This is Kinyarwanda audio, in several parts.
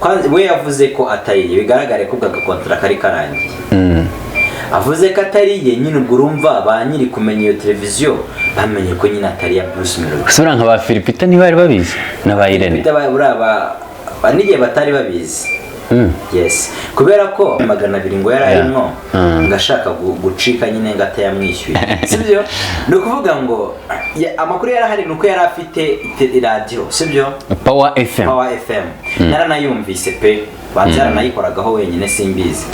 ko we yavuze ko atariye bigaragare ko gakontra kari karangiye avuze ko atariye nyine ubwo urumva ba nyiri kumenya iyo televiziyo bamenye ko nyine atariya Bruce Melody sura nka ba Philipita ntibari babizi n'abayirene banigiye batari babizi yes kubera ko 200 ngo yararimo ngashaka gucika nyine ngata yamwishyuye sibyo no kuvuga ngo amakuru yarahari nuko yari afite radio sibyo Power FM naranayumvise pe banzara nayikoragaho wenyine simbizi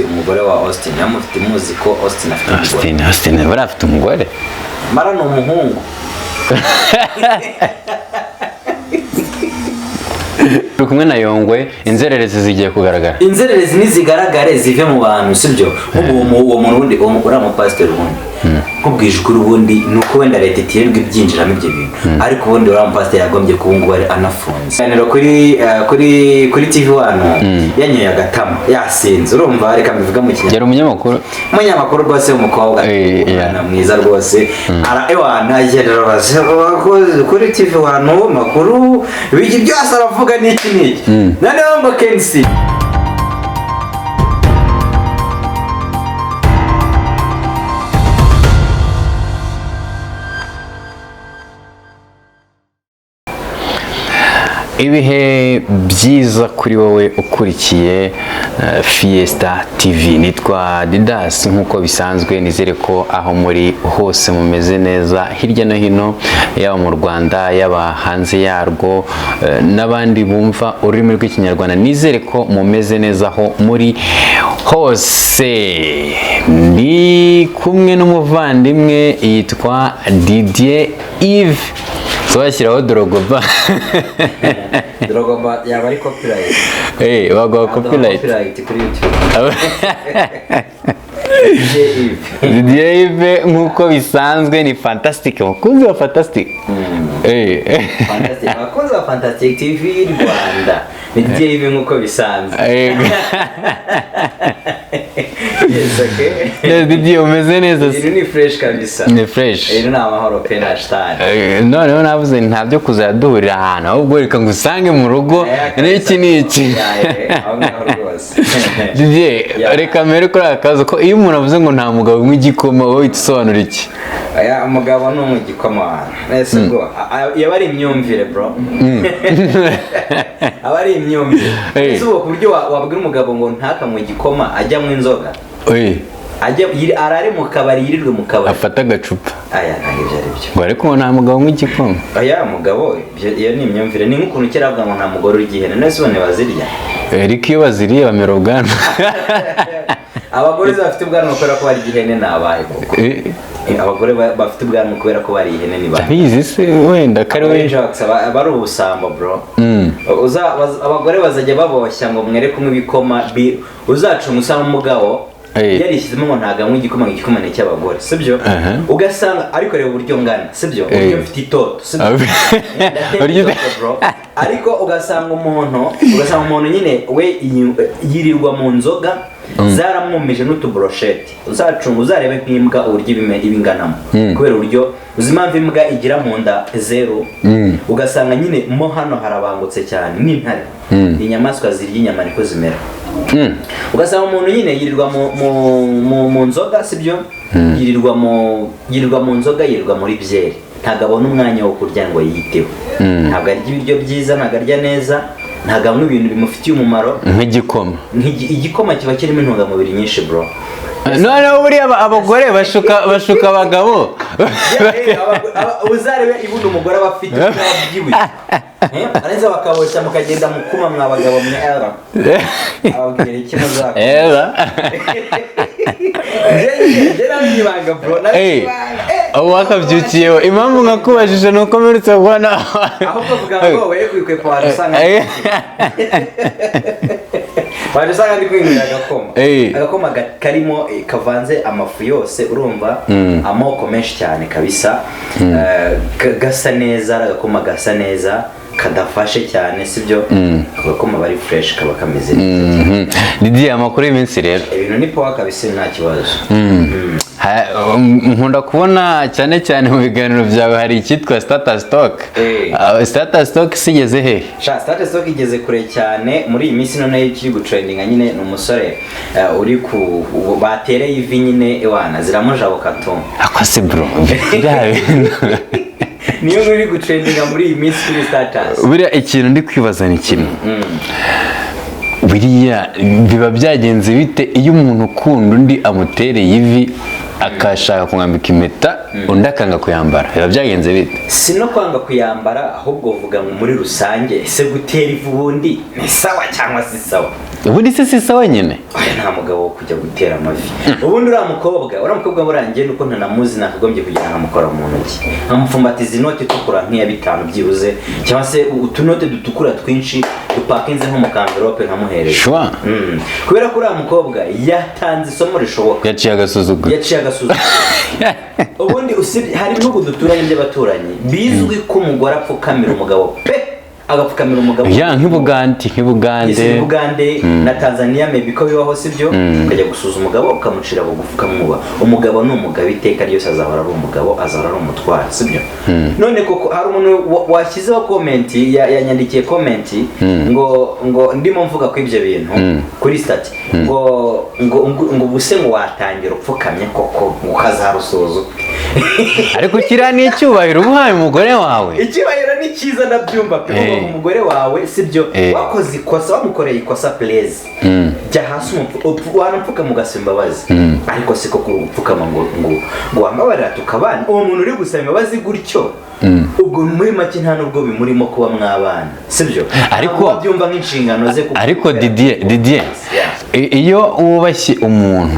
umugore wa Austin yamufite muziko Austin Austin barafite umugore mara no umuhungu kumwe na Yongwe inzererezi zigiye kugaragara inzererezi nizigaragare zive mu bantu sibyo uwo muntu wundi ura mu pastor wundi kubwije kuri ubundi nuko wenda leta itiyebwe byinjiramo ibyo bintu ariko ubundi ura mu pastor yagombye kubungu bari anafunze yanero kuri TV wano yanyoye agatama yasinze urumva reka mbivuga mu kinyarwanda yari umunyamakuru rwose umukobwa mwiza rwose ara ewana yerabaze kuri TV wano makuru bigi byose aravuga niki noneho ngo Kensi ibihe byiza kuri wowe ukurikiye Fiesta TV nitwa Didas nkuko bisanzwe nizere ko aho muri hose mumeze neza hirya no hino yaba mu Rwanda yaba hanze yarwo n'abandi bumva ururimi rw'ikinyarwanda nizere ko mumeze neza aho muri hose ni kumwe n'umuvandimwe yitwa Didier Yves Twashyiraho Drogba yaba ari copyright bagwa copyright kuri YouTube Didier Yves nkuko bisanzwe ni fantastic mukunzi wa fantastic fantastic mukunzi wa fantastic TV Rwanda Didier Yves nkuko bisanzwe yes okay Didier umeze neza ni fresh kabisa ni fresh ni amahoro pe na star none navuze ntabyo kuzaduhurira ahantu ahubwo reka ngusange mu rugo n'iki Didier reka mere kuri akazo ko iyo umuntu avuze ngo nta mugabo mw'igikoma wowe itusobanura iki aya umugabo no mu gikoma ese ngo yaba ari imyumvire bro abari imyumvire zuba ku buryo wabwira umugabo ngo ntakamwe igikoma ajya mu inzoga ajya arare mu kabari yirirwe mu kabari afata agacupa aya ntabwo byari byo ngo ariko nta mugabo mw'igikoma aya mugabo iyo ni imyumvire ni nk'ukuntu kera avuga ngo nta mugore urigihene nese bone bazirya Eric iyo baziriye bamera ubwanwa abagore bafite ubwanwa kubera ko bari igihene nabaye koko abagore bafite ubwanwa kubera ko bari ihene ni bahe bizi se wenda kare we bari ubusambo bro abagore bazajya baboshya ngo mwereke umubikoma uzacunga usanga umugabo yarishyizemo ngo ntagamwe igikoma igikoma ne cy'abagore sibyo ugasanga ariko reba uburyo ngana sibyo uburyo mfite itoto sibyo ariko ugasanga umuntu nyine we yirirwa mu nzoga zaramwumije n'utubrosheti uzacunga uzarebe nk'imbwa uburyo ibinganamo kubera uburyo uzimamva imbwa igira mu nda zero ugasanga nyine mo hano harabangutse cyane n'intare inyamaswa zirya inyama niko zimera ugasanga umuntu nyine yirirwa mu nzoga sibyo yirirwa mu nzoga yirirwa muri byeri ntabwo abona umwanya wo kurya ngo yiteho ntabwo arya ibiryo byiza ntabwo arya neza ntabwo abona ibintu bimufitiye umumaro nk'igikoma igikoma kiba kirimo intungamubiri nyinshi bro noneho buriya abagore bashuka abagabo uzarebe ibuno umugore aba afite ibyiwe areza bakaboshya mukagenda mukuma mwabagabo mwe era ababwira iki muzaka era jera nibanga bro abo wakabyukiyeho impamvu nkakubajije nuko mperutse kubona aho kuvuga ngo we kwikwepa warusanga warusanga ndi kwinywera agakoma karimo kavanze amafu yose urumva amoko menshi cyane kabisa gasa neza agakoma gasa neza kadafashe cyane sibyo agakoma bari fresh kaba kameze neza. Didier, amakuru y'iminsi rero ibintu ni poa kabisa nta kibazo. nkunda kubona cyane cyane mu biganiro byawe hari icyitwa status talk. Status talk sigeze he? Status talk igeze kure cyane muri iyi minsi none kiri gutrendinga nyine ni umusore uri ku batereye ivi nyine ewana ziramujabuka to akose bro niyo uri gutrendinga muri iyi minsi kuri status. Buriya ikintu ndi kwibaza ni kimwe, buriya biba byagenze bite iyo umuntu ukunda undi amutereye ivi akashaka kumwambika impeta undi akanga kuyambara? Biba byagenze bite? Si no kwanga kuyambara ahubwo uvuga ngo muri rusange ese gutera ivu ubundi ni sawa cyangwa si sawa? Ubundi si sawa nyine. Nta mugabo wo kujya gutera amavi. Ubundi uriya mukobwa burangiye nuko ntanamuzi nakagombye kugira nkamukora mu ntoki nkamupfumbatiza inoti itukura nk'iya 5 byibuze cyangwa se utunote dutukura twinshi dupakinze nko mu kanvelope nkamuhereza. Shwa. Kubera ko uriya mukobwa yatanze isomo rishoboka. Yaciye agasuzuguro. Ubundi hari ibihugu duturanye by'abaturanyi bizwi ko umugore apfukamira umugabo pe agapfukamira umugabo nk'Ibugande na Tanzania maybe ko bibaho sibyo ukajya gusuza umugabo ukamucira bugufi ukamuba. Umugabo ni umugabo iteka ryose azahora ari umugabo, azahora ari umutware sibyo. None koko hari umuntu washyizeho comment yanyandikiye comment ngo ndimo mvuga ko ibyo bintu kuri stati ngo buse ngo watangira upfukamye koko ukazarusuza. Ariko kiriya ni icyubahiro ubuhaye umugore wawe. Icyubahiro ni cyiza ndabyumva pe umugore wawe sibyo wakoze ikosa wamukoreye ikosa please jya hasi wanapfuka mugasaba imbabazi ariko siko gupfukama ngo wambabarira tukabana uwo muntu uri gusaba imbabazi gutyo ubwo muri make nta nubwo bimurimo kuba mwabana sibyo. Ariko byumva nk'inshingano ze. Ariko Didier iyo wubashye umuntu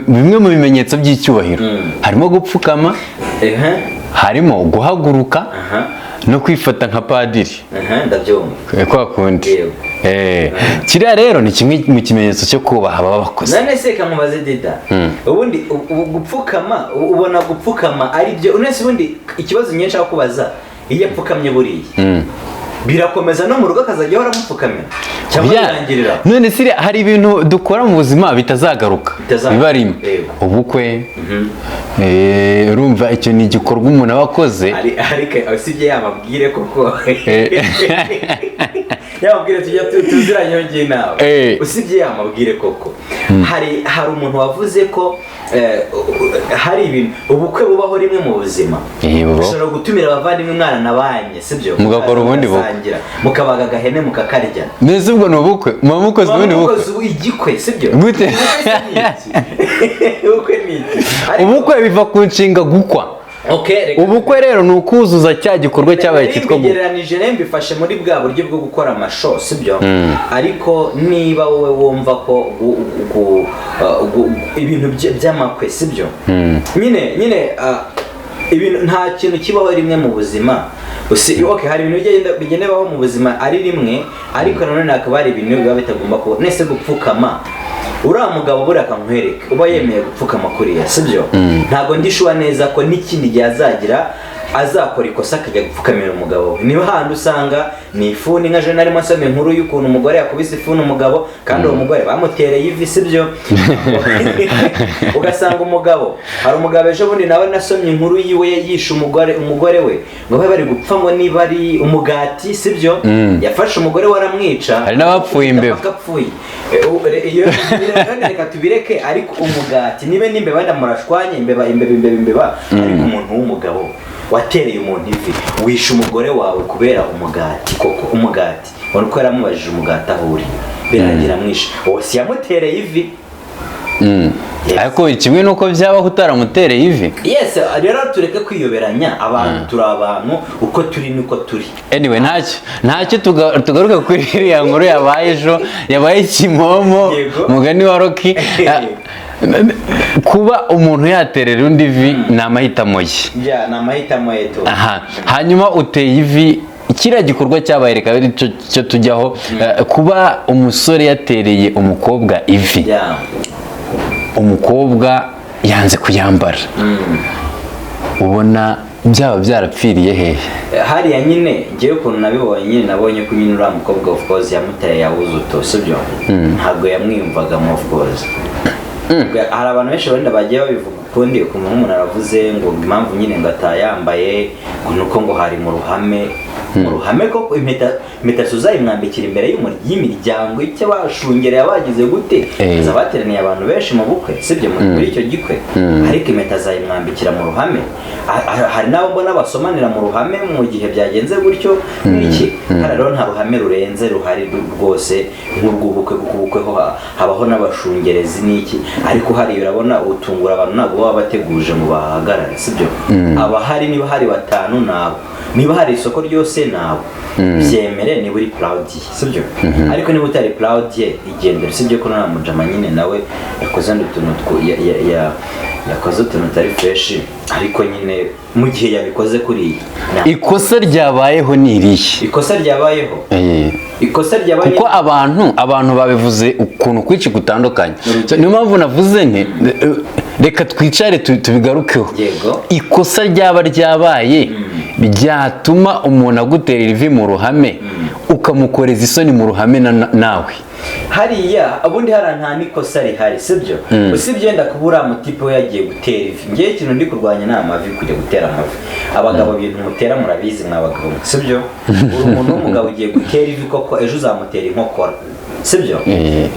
bimwe mu bimenyetso by'icyubahiro harimo gupfukama, harimo guhaguruka no kwifata nka padiri. Ndabyumva kwa kundi. Kiriya rero ni kimwe mu kimenyetso cyo kubaha ababakoze. None se kamubaze Dida ubundi gupfukama ubona gupfukama ari byo unese ubundi ikibazo nyinshi aho kubaza iyo apfukamye buriya birakomeza no mu rugo akazajya ahora amupfukamira cyangwa birangirira. None se hari ibintu dukora mu buzima bitazagaruka bibarimo ubukwe. Urumva icyo ni igikorwa umuntu aba akoze ariko usibye yamabwire koko yamabwire tujya tuziranye yongeye nawe usibye yamabwire koko hari umuntu wavuze ko hari ibintu ubukwe bubaho rimwe mu buzima ushobora gutumira abavandimwe mwana nabanye sibyo mugakora ubundi bukwe mukabaga agahene mukakarya. Neza ubwo ni ubukwe mukoze ubundi bukwe igikwe sibyo gute? Ubukwe biva ku nshinga gukwa. Ubukwe rero ni ukuzuza cya gikorwa cyabaye cyitwa gukwa. Bigereranije rero mbifashe muri bwa buryo bwo gukora amasho sibyo. Ariko niba wowe wumva ko ibintu by'amakwe sibyo nyine ibintu nta kintu kibaho rimwe mu buzima. Hari ibintu bigenda baho mu buzima ari rimwe ariko nanone hakaba hari ibintu biba bitagomba kuba. Nese gupfukama uriya mugabo buriya akankwereka uba yemeye gupfukama kuriya sibyo ntabwo ndishuwa neza ko n'ikindi gihe azakora ikosa akajya gupfukamira umugabo. Niba handi usanga ni ifuni nka jana arimo asoma inkuru y'ukuntu umugore yakubise ifuni umugabo kandi uwo mugore bamutereye ivi sibyo. Ugasanga hari umugabo ejo bundi nawe nasomye inkuru yiwe yishe umugore we ngo bari gupfa ngo niba ari umugati sibyo yafashe umugore waramwica. Hari n'abapfuye imbeba. Reka tubireke ariko umugati nibe n'imbeba ndamurashwanye imbeba ariko umuntu w'umugabo watereye umuntu ivi wishe umugore wawe kubera umugati. Koko umugati wari uko yaramubajije umugati aho uri birangira mwishe wose yamutereye ivi. Ariko kimwe nuko byabaho utaramutereye ivi. Rero tureke kwiyoberanya abantu turi abantu uko turi niko turi. Anyway ntacyo tugaruka kuri iriya nkuru yabaye ejo yabaye Kimomo mugani wa Rocky. Kuba umuntu yaterera undi ivi ni amahitamo ye. Ni amahitamo ye tu. Hanyuma uteye ivi kiriya gikorwa cyabaye reka cyo tujyaho. Kuba umusore yatereye umukobwa ivi umukobwa yanze kuyambara ubona byaba byarapfiriye hehe hariya nyine ngewe ukuntu nabibonye nyine nabonye ko nyine uriya mukobwa of course yamuteye yabuze uto sibyo ntabwo yamwiyumvagamo of course hari abantu benshi wenda bagiye babivuga ukundi ukuntu nk'umuntu aravuze ngo impamvu nyine ngo atayambaye ngo nuko ngo hari mu ruhame koko impeta tuzayimwambikira imbere y'imiryango icyo bashungereye bagize gute za bateraniye abantu benshi mu bukwe sibyo muri icyo gikwe ariko impeta azayimwambikira mu ruhame hari n'abo mbona basomanira mu ruhame mu gihe byagenze gutyo n'iki rero nta ruhame rurenze ruhari rwose nk'urw'ubukwe kuko ubukwe ho habaho n'abashungerezi n'iki ariko hari urabona utungura abantu ntabwo baba bateguje ngo bahagarare sibyo abahari niba hari batanu nabo niba hari isoko ryose nabo byemere niba uri proud sibyo ariko niba utari proud igendere sibyo ko nta mujama nyine nawe yakoze yakoze utuntu tari fresh ariko nyine mu gihe yabikoze kuri ikosa ryabayeho ni irihe ikosa ryabayeho kuko abantu babivuze ukuntu kwici gutandukanye niyo mpamvu navuze nti reka twicare tubigarukeho ikosa ryaba ryabaye byatuma umuntu aguterera ivi mu ruhame ukamukoreza isoni mu ruhame nawe hariya ubundi hari nta nikosa rihari sibyo usibye nda kubura mutipe we yagiye gutera ivi ngiye ikintu ndi kurwanya ni amavi kujya gutera amavi abagabo ibintu mutera murabizi mwabagabo sibyo uri umuntu w'umugabo ugiye gutera ivi koko ejo uzamutera inkokora sibyo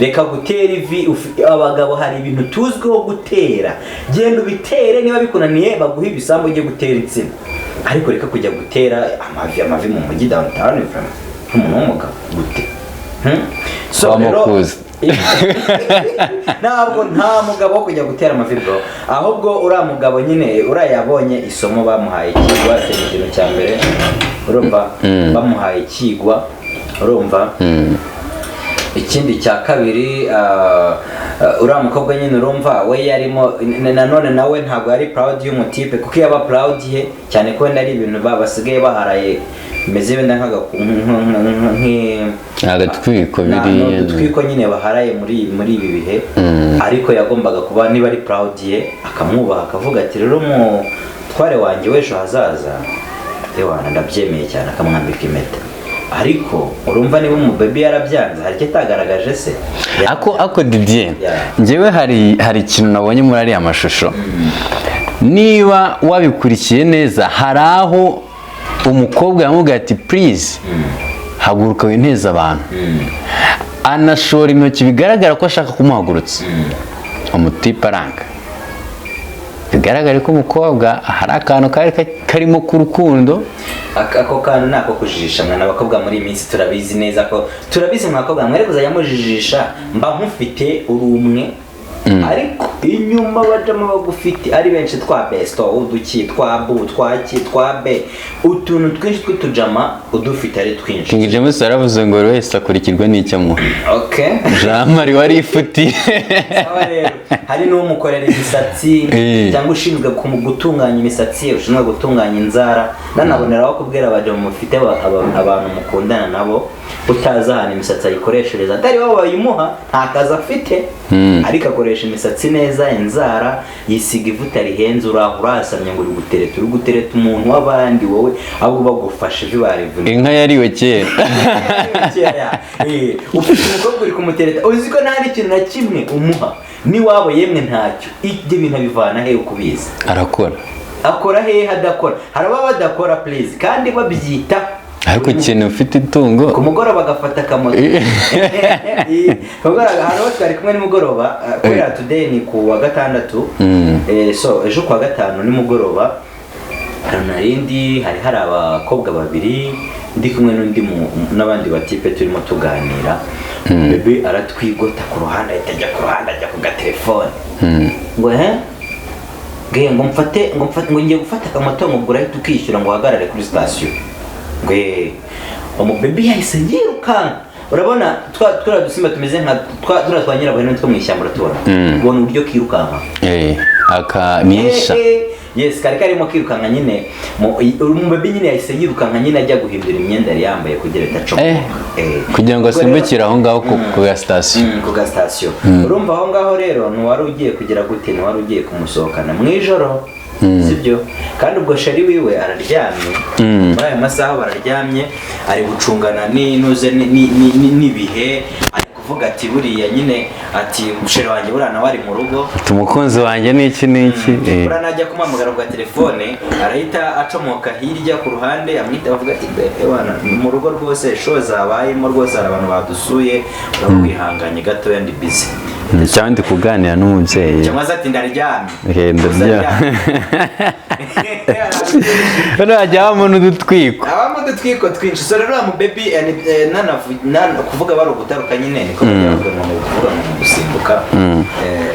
reka gutera ivi abagabo hari ibintu tuzwiho gutera genda ubitere niba bikunaniye baguha ibisambu ujye gutera insina ariko reka kujya gutera amavi mu mujyi downtown nk'umuntu w'umugabo gute so rero ntabwo nta mugabo wo kujya gutera amavi bro ahubwo uriya mugabo nyine urayabonye isomo bamuhaye ikigwa ikintu cya mbere urumva bamuhaye ikigwa urumva ikindi cya kabiri uriya mukobwa nyine urumva we yarimo nanone nawe ntabwo yari proud y'umutipe kuko yaba proud ye cyane ko wenda ari ibintu basigaye baharaye bimeze wenda agatwiko udutwiko nyine baharaye muri ibi bihe ariko yagombaga kuba niba ari proud ye akamwubaha akavuga ati rero umutware wanjye w'ejo hazaza yewana ndabyemeye cyane akamwambika impeta ariko urumva niba umubebe yarabyanze hari icyo atagaragaje se ako Didier njyewe hari ikintu nabonye muri ariya mashusho niba wabikurikiye neza hari aho umukobwa yamubwiye ati please haguruka winteze abantu anashora intoki bigaragara ko ashaka kumuhagurutsa umutipe aranga bigaragara ko umukobwa hari akantu karimo k'urukundo ako kantu nako kujijisha mwana abakobwa muri iyi minsi turabizi neza ko turabizi mwakobwa mwere kuzajya mujijisha mba nkufite uri umwe ariko inyuma bajamo bagufite ari benshi twa besto uduki twa bu twaki twa be utuntu twinshi tw'utujama udufite ari twinshi King James yaravuze ngo wese akurikirwa n'icyo mu Jamari wari ifuti hari n'umukorera imisatsi cyangwa ushinzwe gutunganya imisatsi ushinzwe gutunganya inzara nanaboneraho kubwira abaje mufite abantu mukundana nabo utaza hano imisatsi ayikoreshereza atari wowe bayimuha nta kazi afite ariko akoresha imisatsi neza inzara yisiga ivuta rihenze urasamye ngo uri gutereta umuntu w'abandi wowe ahubwo bagufasha ibyo barivuna inka yariwe kera ufite umukobwa uri kumutereta uzi ko nta n'ikintu na kimwe umuha niwabo yemwe ntacyo ibyo bintu bivana he ukubizi akora hehe adakora hari ababa badakora please kandi babyita ariko ikintu ufite itungo ku mugoroba agafata akamoto hano twari kumwe nimugoroba kubera today ni ku wa gatandatu so ejo ku wa gatanu nimugoroba narindi hari abakobwa babiri ndi kumwe n'abandi batipe turimo tuganira bebe aratwigota ku ruhande ahita ku ruhande ajya ku gatelefone ngo ngo ngiye gufata akamoto ngo ugura ahita ukishyura ngo uhagarare kuri sitasiyo umubebe yahise yirukanka urabona twa dusimba tumeze nka twa nyirabuhene two mu ishyamba uratubona ubona uburyo kirukanka akamisha yes kari karimo kirukanka nyine umubebe nyine yahise yirukanka nyine ajya guhindura imyenda yari yambaye kugira itacomoka kugira ngo asimbukire aho ngaho ku gasitasiyo urumva aho ngaho rero ntiwari ugiye kugira gute ntiwari ugiye kumusohokana mu ijoro sibyo kandi ubwo shari wiwe araryamye muri aya masaha bararyamye ari gucungana n'inuze n'ibihe kuvuga ati buriya nyine ati umusheri wanjye buriya nawe ari mu rugo umukunzi wanjye n'iki buriya najya kumuhamagara ku telefone arahita acomoka hirya ku ruhande amwita bavuga ati bwana mu rugo rwose show zabayemo rwose hari abantu badusuye uraba wihanganye gatoya ndi busy cyangwa ndi kuganira n'umubyeyi cyangwa se ati ndaryamye hano hajya habamo n'udutwiko twinshi so rero mu baby kuvuga bari ugutaruka nyine niko kuvuga mu gusimbuka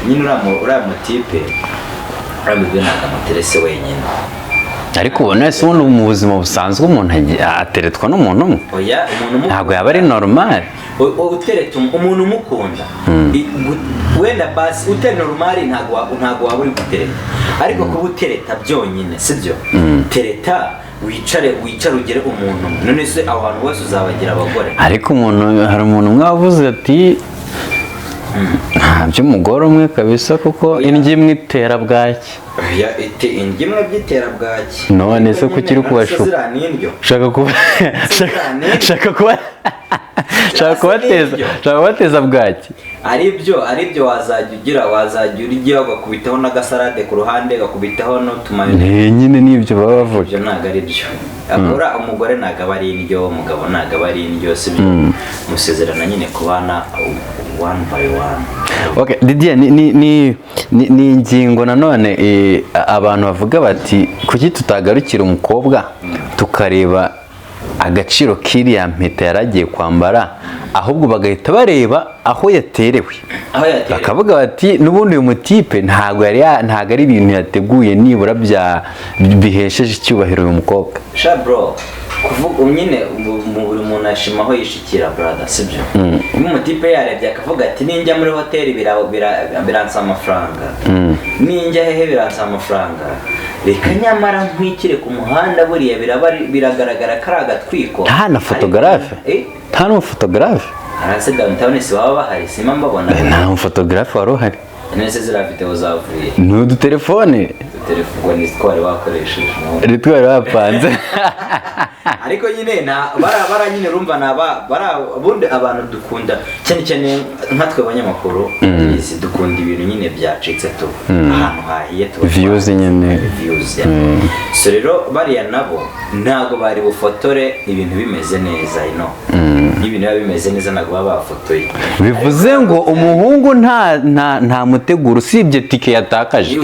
nyine uriya mutipe uriya ntabwo amuterese wenyine ariko ubona wese ubundi mu buzima busanzwe umuntu ateretwa n'umuntu umwe ntabwo yaba ari normal utereta umuntu umukunda wenda basi utari normal ntabwo waba uri gutereta ariko kuba utereta byonyine sibyo tereta wicare ugere umuntu none se abo bantu bose uzabagira abagore ariko hari umuntu umwe wavuze ati nta by'umugore umwe kabisa kuko indyo imwe itera bwaki indyo imwe byitera bwaki none se ko kiri kubashuka shaka kubateza bwaki aribyo wazajya urya ugakubitaho n'agasarade ku ruhande ugakubitaho n'utumayoneze nyine nibyo baba bavuga ibyo ntabwo ari byo umugore ntabwo aba ari indyo umugabo ntabwo aba ari indyo si byo musezerana nyine kubana one by one. Okay, Didier ni ingingo nanone abantu bavuga bati kuki tutagarukira umukobwa tukareba agaciro k'iriya mpeta yaragiye kwambara ahubwo bagahita bareba aho yaterewe bakavuga bati n'ubundi uyu mutipe ntago ari ibintu yateguye nibura bihesheje icyubahiro uyu mukobwa sha bro kuvuga nyine buri muntu ashima aho yishikira brother sibyo umutipe yarebye akavuga ati ninjya muri hoteli biransa amafaranga ninjya hehe biransa amafaranga reka nyamara nkwikire ku muhanda buriya biragaragara kari agatwiko nta na fotogarafe nta n'umufotogarafe arase downtown si baba bahari sima mbabona nta mufotogarafe wari uhari nese zira video zavuye ni udutelefone ni twari bakoresheje ni twari bapanze ariko nyine bara nyine rumva bundi abantu dukunda cyane nkatwe abanyamakuru dukunda ibintu nyine byacitse tu ahantu hahiye tu views nyine so rero bariya nabo ntago bari bufotore ibintu bimeze neza ibintu biba bimeze neza ntago baba bafotoye bivuze ngo umuhungu nta muteguro usibye tike yatakaje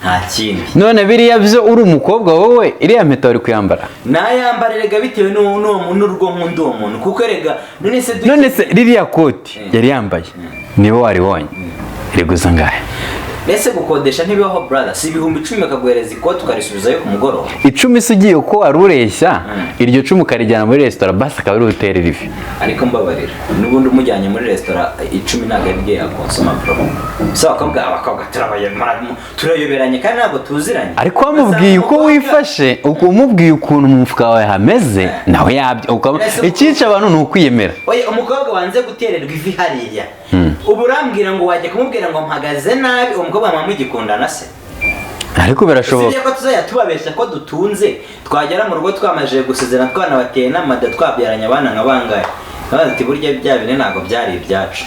nta kindi none biriya byo uri umukobwa wowe iriya mpeta wari kuyambara nayambariraga bitewe n'urwo nkunda uwo muntu kuko erega none se ririya koti yari yambaye nibo waribonye riguza ngahe mbese gukodesha ntibibaho brother si 10,000 bakaguhereza ikoti ukarisubizayo ku mugoroba 10 se ugiye uko wari ureshya iryo 10 ukarijyana muri restaurant basi akaba ari hoteli rivi ariko mbabarira n'ubundi umujyanye muri restaurant 10 ntabwo ari byo yakonsoma bro so abakobwa turayoberanye kandi ntabwo tuziranye ariko wamubwiye uko wifashe umubwiye ukuntu mu mufuka wawe hameze nawe yabyo ikica abantu ni ukwiyemera oya umukobwa wanze gutererwa ivi hariya ubu urambwira ngo wajya kumubwira ngo mpagaze nabi umukobwa mama mugikundana se ariko birashoboka sibye ko tuzajya tubabeshya ko dutunze twagera mu rugo twamaje gusezerana twanabateye n'amada twabyaranye abana nk'abangaye ati burya bya bine ntabwo byari ibyacu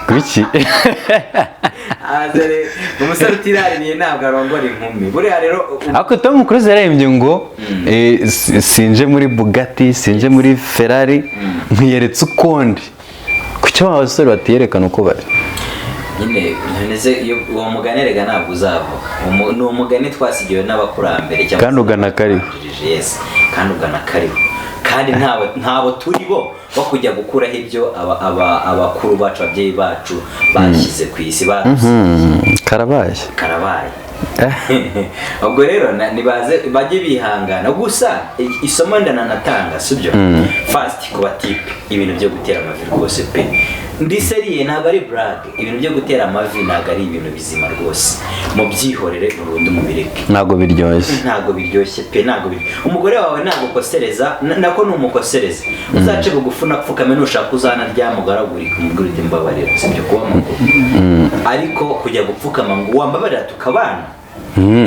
kuki azere umusore utiraririye ntabwo arongora inkumi buriya rero ako Tom Cruise yarembye ngo sinje muri Bugatti sinje muri Ferrari nkiyeretse ukondi kuki abasore batiyerekana uko bari nyine neze uwo mugani rega ntabwo uzava ni umugani twasigiwe n'abakurambere cyangwa kandi ugana kariho yes kandi ugana kariho kandi ntabo turi bo kujya gukuraho ibyo abakuru bacu ababyeyi bacu bashyize ku isi karabaye ubwo rero nibaze bajye bihangana gusa isomo ndananatanga sibyo fast ku batipe ibintu byo gutera amavi rwose pe ndi seriye ntabwo ari brag, ibintu byo gutera amavi ntabwo ari ibintu bizima rwose, mu byihorere burundu mu bireke, ntabwo biryoshye, ntabwo biryoshye pe, ntabwo umugore wawe ntabwo kosereza nako numukosereza, uzace bugufu napfukame nushaka uzana ryamugaragurika umugore uti mbabarira, sibyo kuba mukuru, ariko kujya gupfukama ngo wambabarira tukabana,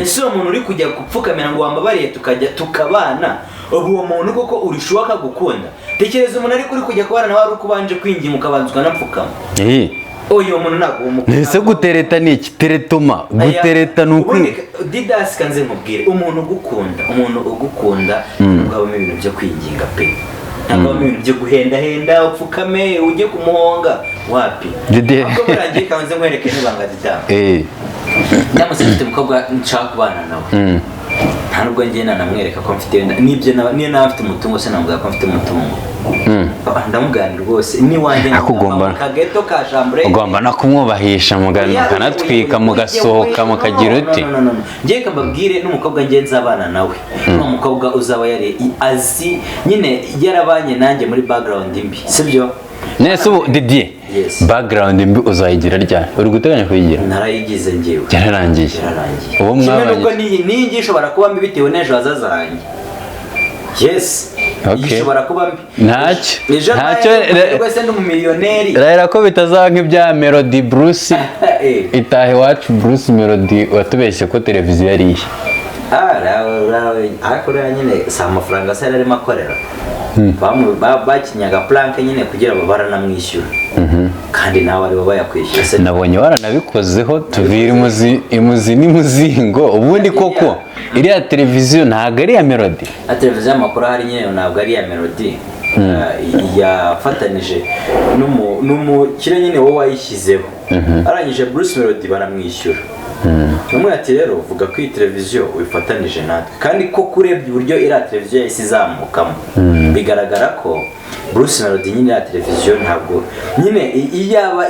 ese uwo muntu uri kujya gupfukamira ngo wambabariye tukajya tukabana, uwo muntu koko urishuka gukunda? Tekereza umuntu ari kujya kubana nawe ari ukubanje kwinginga ukabanza ukanapfukama. Uyu muntu ntabwo umukunda. Ese gutereta ni iki? Teretoma gutereta nuko Didas kanze nkubwire, umuntu ugukunda ntabwo ibintu byo kwinginga pe, ntabwo ibintu byo guhenda upfukame ujye kumuhonga wapi. Ahubwo murangiye kanze nkwereke n'ibanga Didas. Ndamutse mfite umukobwa nshaka kubana nawe, nta nubwo ngiye nanamwereka ko mfite n'ibyo niyo nawe afite umutungo se namubwira ko mfite umutungo, ndamuganira rwose ni wanjye kageto ka chambre, ugomba no kumwubahisha mukanatwika mugasohoka mukagira uti ngiye kambabwire n'umukobwa ngiye nzabana nawe, n'umukobwa uzaba yari azi nyine yarabanye nanjye muri background mbi, sibyo? Nese ubu Didier, background mbi uzayigira ryari? Uri guteganya kuyigira? Narayigize ngewe. Yararangiye. Ubu mwabanye. Nuko ni ngishobora kuba mbi bitewe n'ejo hazaza hanjye. Yes. Ishobora kuba mbi. Ntacyo rwose ndi umumiliyoneri. Rero ko bitazaba nk'ibya Melody Bruce. Itahe wacu Bruce Melody watubeshye ko televiziyo yari iye. Ariko rero nyine si amafaranga asa yararimo akorera, bakinyaga plank nyine kugira ngo baranamwishyura, kandi nawe aribo bayakwishyura. Nabonye waranabikozeho tuvira imuzi n'imuzingo, ubundi koko iriya televiziyo ntabwo ari iya Melody. Televiziyo y'amakuru ahari nyine ntabwo ari iya Melody, yafatanije n'umukire nyine wowe wayishyizeho, arangije Bruce Melody baramwishyura. Namwe ati rero vuga ko iyi televiziyo wifatanije natwe, kandi ko kurebye uburyo iriya televiziyo yahise izamukamo, bigaragara ko Bruce Melody nyine iriya televiziyo ntabwo nyine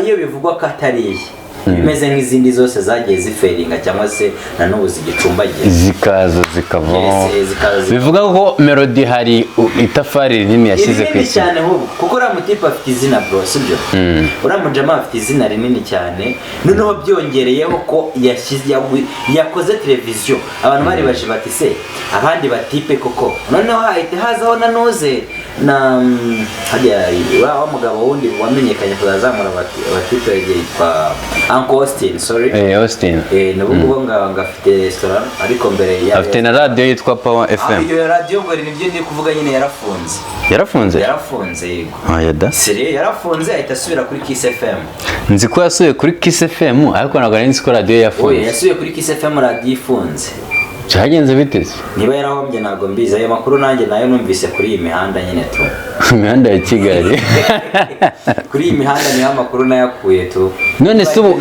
iyo bivugwa ko atari iye, bimeze nk'izindi zose zagiye ziferinga cyangwa se na n'ubu zigicumbagiye zikaza zikavaho. Bivuga ko Melody hari itafari rinini yashyize ku isi cyane, kuko uriya mutipe afite izina bro, sibyo? Uriya mujama afite izina rinini cyane, noneho byongereyeho ko yakoze televiziyo, abantu bari baje bati se abandi batipe koko, noneho hahita hazaho na noze na hajya wa mugabo wundi wamenyekanye kuzazamura batipe yitwa Uncle Austin, sorry. Austin. N'ubwo ngafite restaurant ariko mbere ya afite na radio yitwa Power FM. Iyo radio ngo nibyo ndi kuvuga nyine yarafunze. Yarafunze yego. Yada. Sire yarafunze ahita asubira kuri Kiss FM. Nzi ko yasuye kuri Kiss FM ariko ntabwo nzi ko radio yafunze. Yasuye kuri Kiss FM radio ifunze. Cyagenze biteze? Niba yarahombye ntabwo mbizi, ayo makuru nanjye nayo numvise kuri iyi mihanda nyine tu. Imihanda ya Kigali. Kuri iyi mihanda niho amakuru nayakuye tu. None se ubu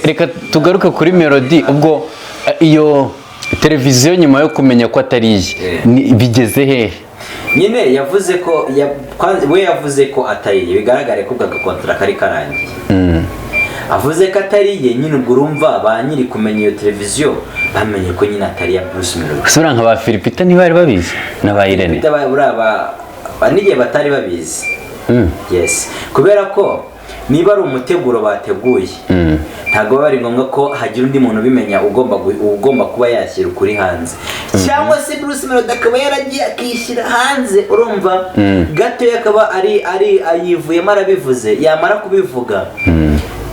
reka tugaruke kuri Melody, ubwo iyo televiziyo nyuma yo kumenya ko atari iye bigeze hehe? Nyine yavuze ko atari iye, bigaragare ko agakontra kari karangiye. Avuze ko atari iye, nyine ubwo urumva ba nyiri kumenya iyo televiziyo bamenye ko nyine atari iya Bruce Melody. Sura nka ba Philipita ntibari babizi n'aba Irene. N'igihe batari babizi. Yes, kubera ko niba ari umuteguro bateguye, ntabwo bari ngombwa ko hagira undi muntu ubimenya ugomba kuba yashyira ukuri hanze, cyangwa se Bruce Melody akaba yaragiye akishyira hanze, urumva gato yakaba ari ayivuyemo arabivuze, yamara kubivuga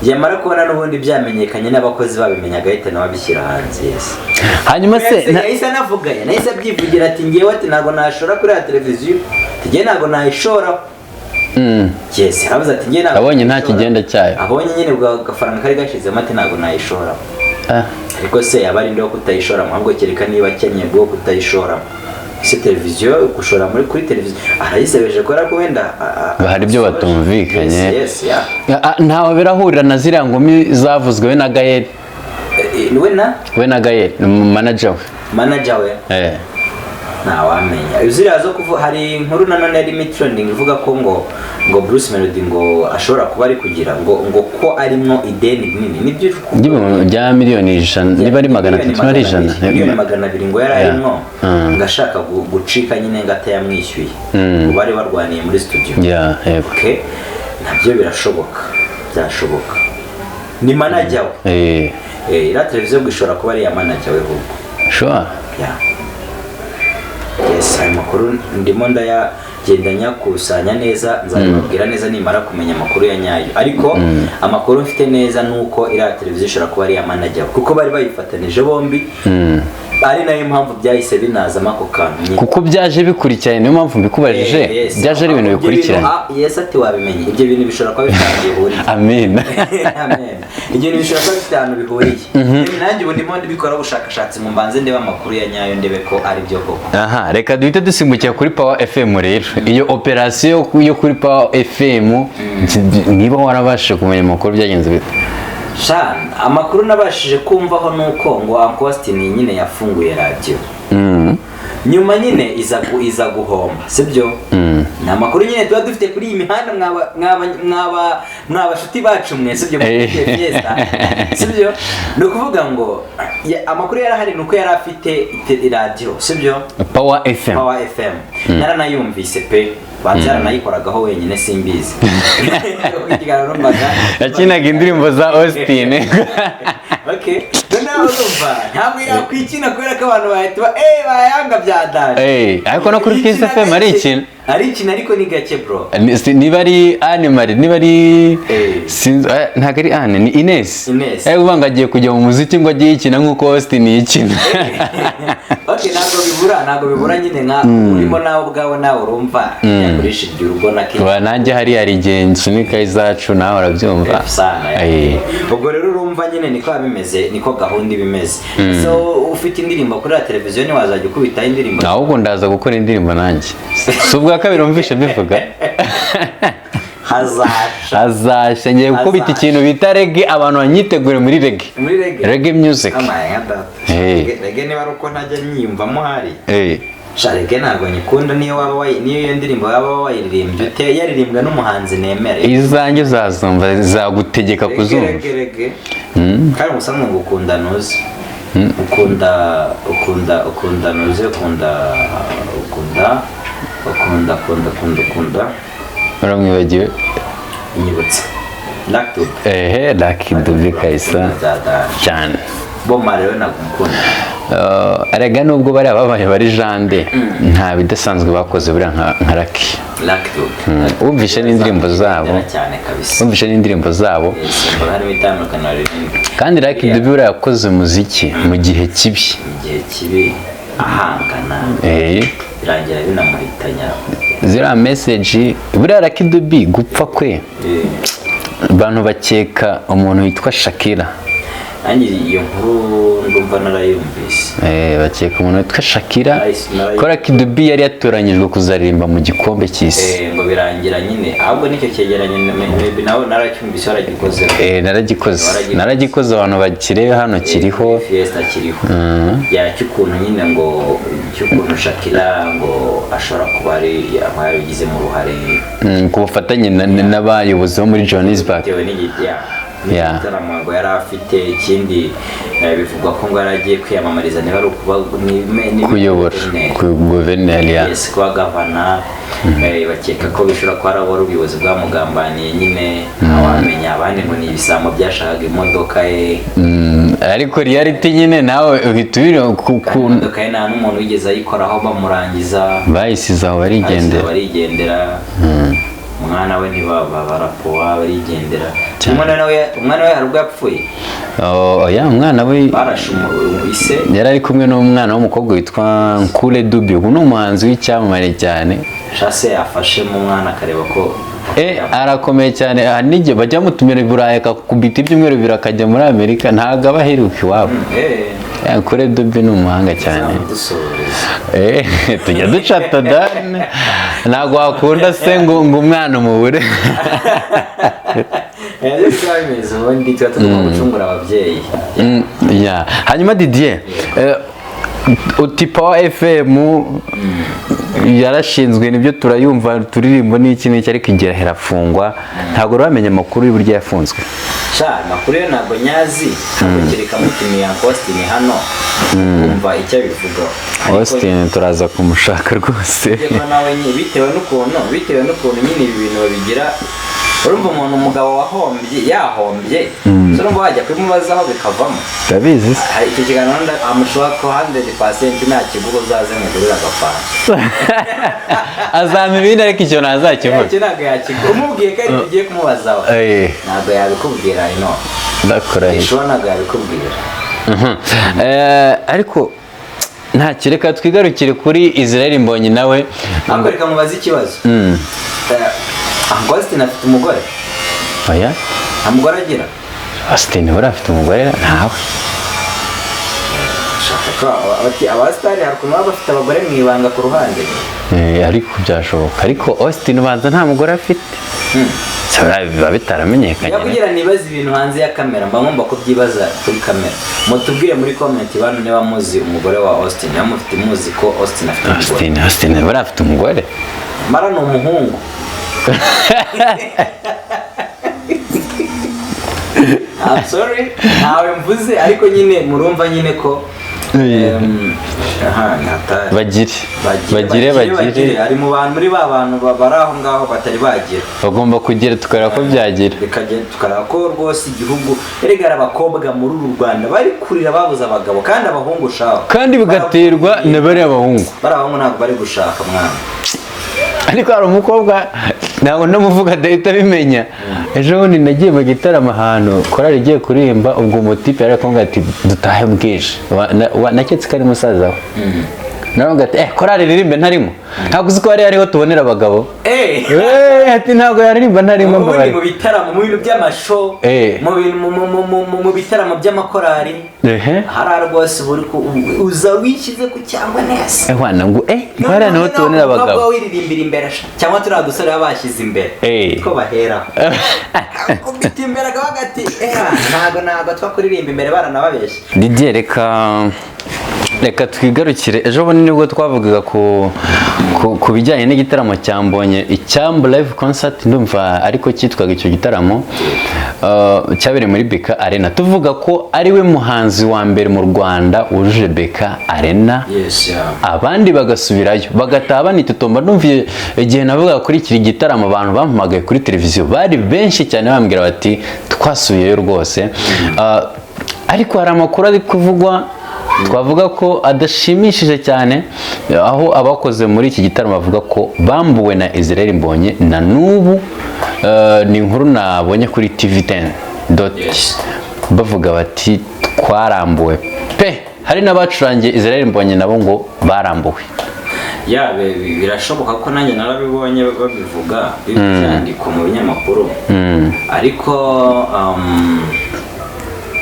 yamara kubona n'ubundi byamenyekanye n'abakozi babimenya agahita nawe abishyira hanze. Yes, hanyuma se yahise anavuga yahise abyivugira ati ngewe ati ntabwo nashora kuri ya televiziyo, ngewe ntabwo nayishora. Yes, habuze ati ngewe ntabwo abonye nta kigenda cyayo, abonye nyine ubwo agafaranga kari gashizemo ati ntabwo nayishora. Ariko se yaba ari ndo kutayishora ahubwo kereka niba akenye bwo kutayishora. Se televiziyo gushora muri kuri televiziyo arayisebeje ko ariko wenda hari ibyo batumvikanye. Yes, ntawe birahurira na ziriya ngumi zavuzwe we na Gael. We na Gael manager we. Ntawamenya ziriya zo kuvuga. Hari inkuru nanone yari trending ivuga ko ngo Bruce Melody ngo ashobora kuba ari kugira ngo ko arimo ideni nini, nibyo bya miliyoni 100 niba ari 300 ari 100 miliyoni 200 ngo yari arimo ngashaka gucika nyine ngata yamwishyuye ngo bari barwaniye muri studio. Okay, nabyo birashoboka, byashoboka. Ni manager we. Iriya televiziyo ishobora kuba ari iya manager we ahubwo. Sure. Yes, ayo makuru ndimo ndayagenda nyakusanya neza, nzababwira neza nimara kumenya amakuru ya nyayo. Ariko amakuru mfite neza nuko iriya televiziyo ishobora kuba ari iya manager kuko bari bayifatanije bombi. Ari nayo mpamvu byahise binazamo ako kantu. Kuko byaje bikurikiranye, niyo mpamvu mbikubajije. Byaje ari ibintu bikurikiranye. Yes, ati wabimenye. Ibyo bintu bishobora kuba bifite bihuriye. Amen. Amen. Ibyo bintu bishobora kuba bifite ahantu bihuriye. Nanjye ubu ndimo ndibikora ubushakashatsi mu mbanze ndeba amakuru ya nyayo ndebe ko ari byo koko. Aha, reka duhite dusimbukira kuri Power FM rero. Iyo operation yo kuri Power FM niba warabashije kumenya amakuru byagenze bite? Amakuru nabashije kumvaho nuko ngo Uncle Austin nyine yafunguye radio. Nyuma nyine iza guhomba, sibyo? Ni amakuru nyine tuba dufite kuri iyi mihanda mwaba shuti bacu mwe, sibyo? Fiesta, sibyo? No kuvuga ngo amakuru yarahari nuko yari afite radio, sibyo? Power FM. Power FM. Naranayumvise pe. Banzara nayikoragaho wenyine simbizi. Yakinaga indirimbo za Austin. Okay. Nawe urumva ntabwo yakwikina kubera ko abantu bahita bayanga byadanje. Ariko no kuri Fiesta FM ari ikintu. Ari ikintu ariko ni gake bro. Niba ari animal, niba ari ntabwo ari Anne, ni Ines. Ubanga agiye kujya mu muziki ngo agiye yikina nk'uko Austin yikina. Okay, ntabwo bibura nyine nka urimo nawe ubwawe nawe urumva yakurishije urugo na kintu. Nanjye hari arigenzi sunika izacu nawe urabyumva. Ubwo rero urumva nyine niko bimeze, niko gahunda ibimeze. So ufite indirimbo kuri televiziyo ni wazajya ukubita indirimbo. Ahubwo ndaza gukora indirimbo nanjye. Subwa kabiri umvishe bivuga. Hazasha ngiye gukubita ikintu bita reggae, abantu banyitegure muri reggae. Reggae music. Reggae niba uko ntajya nyiyumvamo hari. Reggae ntabwo nyikunda niyo iyo ndirimbo waba wayiririmbye ute yaririmbwa n'umuhanzi nemera. Izanjye uzazumva zagutegeka kuzumva. Kandi umusanzwe ngo ukunda nuzi. Ukunda nuzi ukunda uramwibagiwe nyibutse Lucky Dube Kaisa cyane Boma rero nagukunda. Arega nubwo bari ababaye bari jande nta bidasanzwe bakoze buri nka Lucky Dube. Umvishe n'indirimbo zabo. Umvishe n'indirimbo zabo. Kandi Lucky Dube buri yakoze muziki mu gihe kibi. Ahangana. Birangira binamuhitanya. Zira message buri Lucky Dube gupfa kwe. Abantu bakeka umuntu witwa Shakira. Nanjye iyo nkuru ndumva narayumvise. Bakeka umuntu witwa Shakira ko Lucky Dube yari yatoranyijwe kuzaririmba mu gikombe cy'isi. Ngo birangira nyine ahubwo nicyo cyegeranye maybe nawe naracyumvise waragikoze. Naragikoze abantu bakirebe hano kiriho. Fiesta kiriho. Cyukuntu nyine ngo cyukuntu Shakira ngo ashobora kuba ari yabigize mu ruhare. Ku bufatanye n'abayobozi bo muri Johannesburg. Ngo yari afite ikindi bivugwa ko ngo yaragiye kwiyamamariza niba ari ukuba kuyobora ku guverineri kuba gavana. Bakeka ko bishobora kuba ari ubuyobozi bwamugambaniye nyine awamenya abandi ngo ni ibisambo byashakaga imodoka ye. Ariko reality nyine nawe uhita ubira ku imodoka ye nta n'umuntu wigeze ayikoraho bamurangiza. Bayisize aho barigendera. Umwana we ntibarapowa barigendera. Umwana we hari ubwo yapfuye. Umwana we barashumuse yari ari kumwe n'umwana w'umukobwa witwa Nkule Dube. Ubu ni umuhanzi w'icyamamare cyane. Shase afashe mu mwana akareba ko arakomeye cyane. N'igihe bajya mutumira i Burayi akakubita ibyumweru bibiri akajya muri Amerika ntabwo aba aheruka iwabo. Nkule Dube ni umuhanga cyane. Tujya ducata dane ntabwo wakunda se ngo umwana umubure. Ubundi tuba tugomba gucungura ababyeyi. Hanyuma Didier uti Power FM yarashinzwe nibyo turayumva turirimbo n'iki ariko igihe herafungwa ntabwo uramenya amakuru y'uburyo yafunzwe. Amakuru yo ntabwo nyazi kereka mutumiye Austin hano kumva icyo bivuga. Austin turaza kumushaka rwose. Nawe bitewe n'ukuntu nyine ibi bintu babigira urumva umuntu umugabo wahombye yahombye urumva wajya kubimubazaho bikavamo ndabizi se hari icyo kiganiro amushobora ko 100% nta kigugu uzaze mugurira agafanta azampa ibindi ariko icyo ntazakivuga icyo ntabwo yakigura umubwiye ko ari ugiye kumubazaho ntabwo yabikubwira ino ndakurahiye ishobora ntabwo yabikubwira ariko nta kireka twigarukire kuri Israel Mbonyi nawe ntabwo reka mubaze ikibazo Austin afite umugore oya nta mugore agira Austin uri afite umugore ntawe abasitari hari ukuntu baba bafite abagore mu ibanga ku ruhande ariko byashoboka ariko Austin ubanza nta mugore afite biba bitaramenyekanye kugira nibaze ibintu hanze ya kamera mba ngomba kubyibaza kuri kamera mutubwire muri comment bantu niba muzi umugore wa Austin niba mufite muzi ko Austin afite umugore Austin bari afite umugore mara ni umuhungu I'm sorry ntawe mvuze ariko nyine murumva nyine ko bagire ari mu bantu muri ba bantu bari aho ngaho batari bagira bagomba kugira tukareba ko byagira tukareba ko rwose igihugu erega abakobwa muri uru Rwanda bari kurira babuze abagabo kandi abahungu ushaka kandi bigaterwa na bari abahungu ntabwo bari gushaka mwana ariko hari umukobwa ntabwo ndamuvuga adahita abimenya ejo bundi nagiye mu gitaramo ahantu korali igiye kuririmba ubwo umutipe yari arakubwira ati dutahe bwije naketse ko ari musaza we nawe ati korali ririmbe ntarimo ntabwo uzi ko hari hariho tubonera abagabo ati ntabwo yaririmba ntarimo mu bitaramo mu bintu by'amasho mu bitaramo by'amakorali hari rwose uza wishyize ku cyangwa neza wana ngo hari hano tubonera abagabo ntabwo wiririmbira imbere cyangwa turiya dusore baba bashyize imbere two bahera ubita imbere agaho gati ntabwo twakuririmba imbere baranababeshya Didier reka twigarukire ejo bundi nibwo twavugaga ku bijyanye n'igitaramo cya Mbonye icyambu live concert ndumva ariko cyitwaga icyo gitaramo cyabereye muri BK Arena tuvuga ko ari we muhanzi wa mbere mu Rwanda wujuje BK Arena abandi bagasubirayo bagataha banitotomba numviye igihe navuga kuri iki gitaramo abantu bampamagaye kuri televiziyo bari benshi cyane bambwira bati twasubiyeyo rwose ariko hari amakuru ari kuvugwa twavuga ko adashimishije cyane aho abakoze muri iki gitaramo bavuga ko bambuwe na Israel Mbonyi na n'ubu ni inkuru nabonye kuri TV10 bavuga bati twarambuwe pe hari n'abacurangiye Israel Mbonyi nabo ngo barambuwe birashoboka ko nanjye narabibonye babivuga byandikwa mu binyamakuru ariko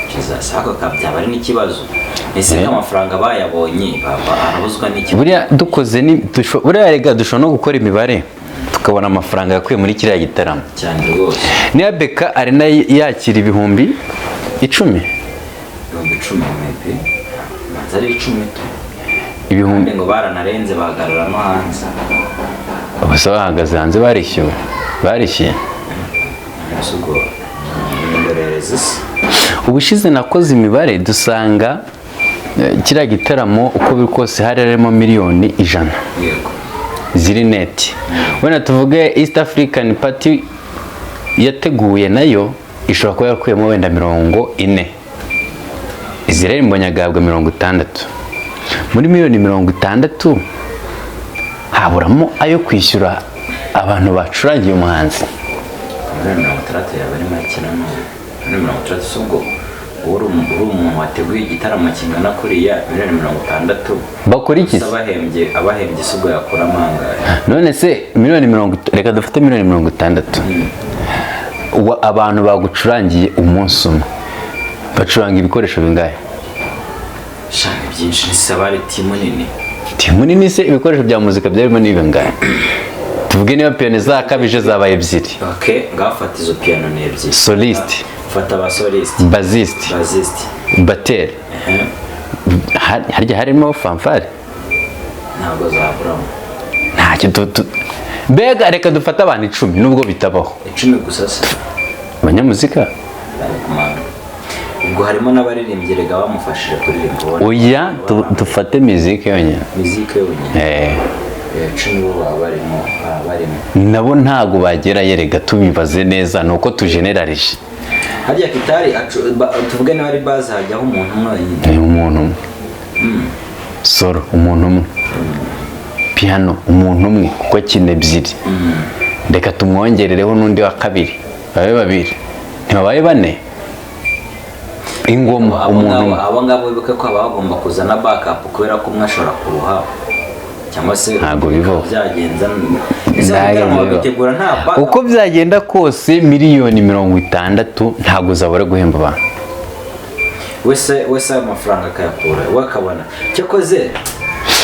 kizasako byaba ari n'ikibazo ese amafaranga bayabonye arabuzwa n'iki buriya dukoze buriya rega dushobora no gukora imibare tukabona amafaranga yakuye muri kiriya gitaramo cyane rwose niya BK Arena yakira ibihumbi 10 maybe mazari 10 ibihumbi ngo baranarenze bahagarara no hanze bose bahagaze hanze barishyuye ubushize nakoze imibare dusanga kiriya gitaramo uko biri kose hari harimo miliyoni 100 ziri neti wenda tuvuge East African Party yateguye nayo ishobora kuba yakuyemo wenda 40 Israel Mbonyi agabwa 60 muri miliyoni 60 haburamo ayo kwishyura abantu bacurangiye umuhanzi uri umuntu wateguye igitaramo kingana kuriya miliyoni 60 bakora iki abahembye isugo yakora amangahe none se miliyoni 40 reka dufate miliyoni 60 abantu bagucurangiye umunsi umwe bacuranga ibikoresho bingahe shaka byinshi nisabari timu nini se ibikoresho bya muzika byarimo n'ibingahe tuvuge niba piano zakabije zabaye ebyiri ngafata izo piano ni ebyiri soliste fata ba soliste bassiste batteur harya harimo fanfare ntabwo zaburamo ntacyo mbega reka dufate abantu 10 nubwo bitabaho 10 gusa se abanyamuzika ubwo harimo n'abaririmbyi rega bamufashije kuririmba oya dufate muzika yonyine 10 bo baba barimo barimo nabo ntago bagera yerega tubibaze neza nuko tugenerarije harya gitari tuvuge niba ari base hajyaho umuntu umwe umuntu umwe solo umuntu umwe piano umuntu umwe kuko akina ebyiri reka tumwongerereho n'undi wa kabiri babe babiri ntibabaye bane ingoma umuntu umwe abo ngabo bibuke ko haba hagomba kuzana backup kubera ko umwe ashobora kuruha cyangwa se ntabwo bivaho byagenza uko byagenda kose miliyoni 60 ntabwo zabura guhemba abantu wese amafaranga akayakura wakabona cyo koze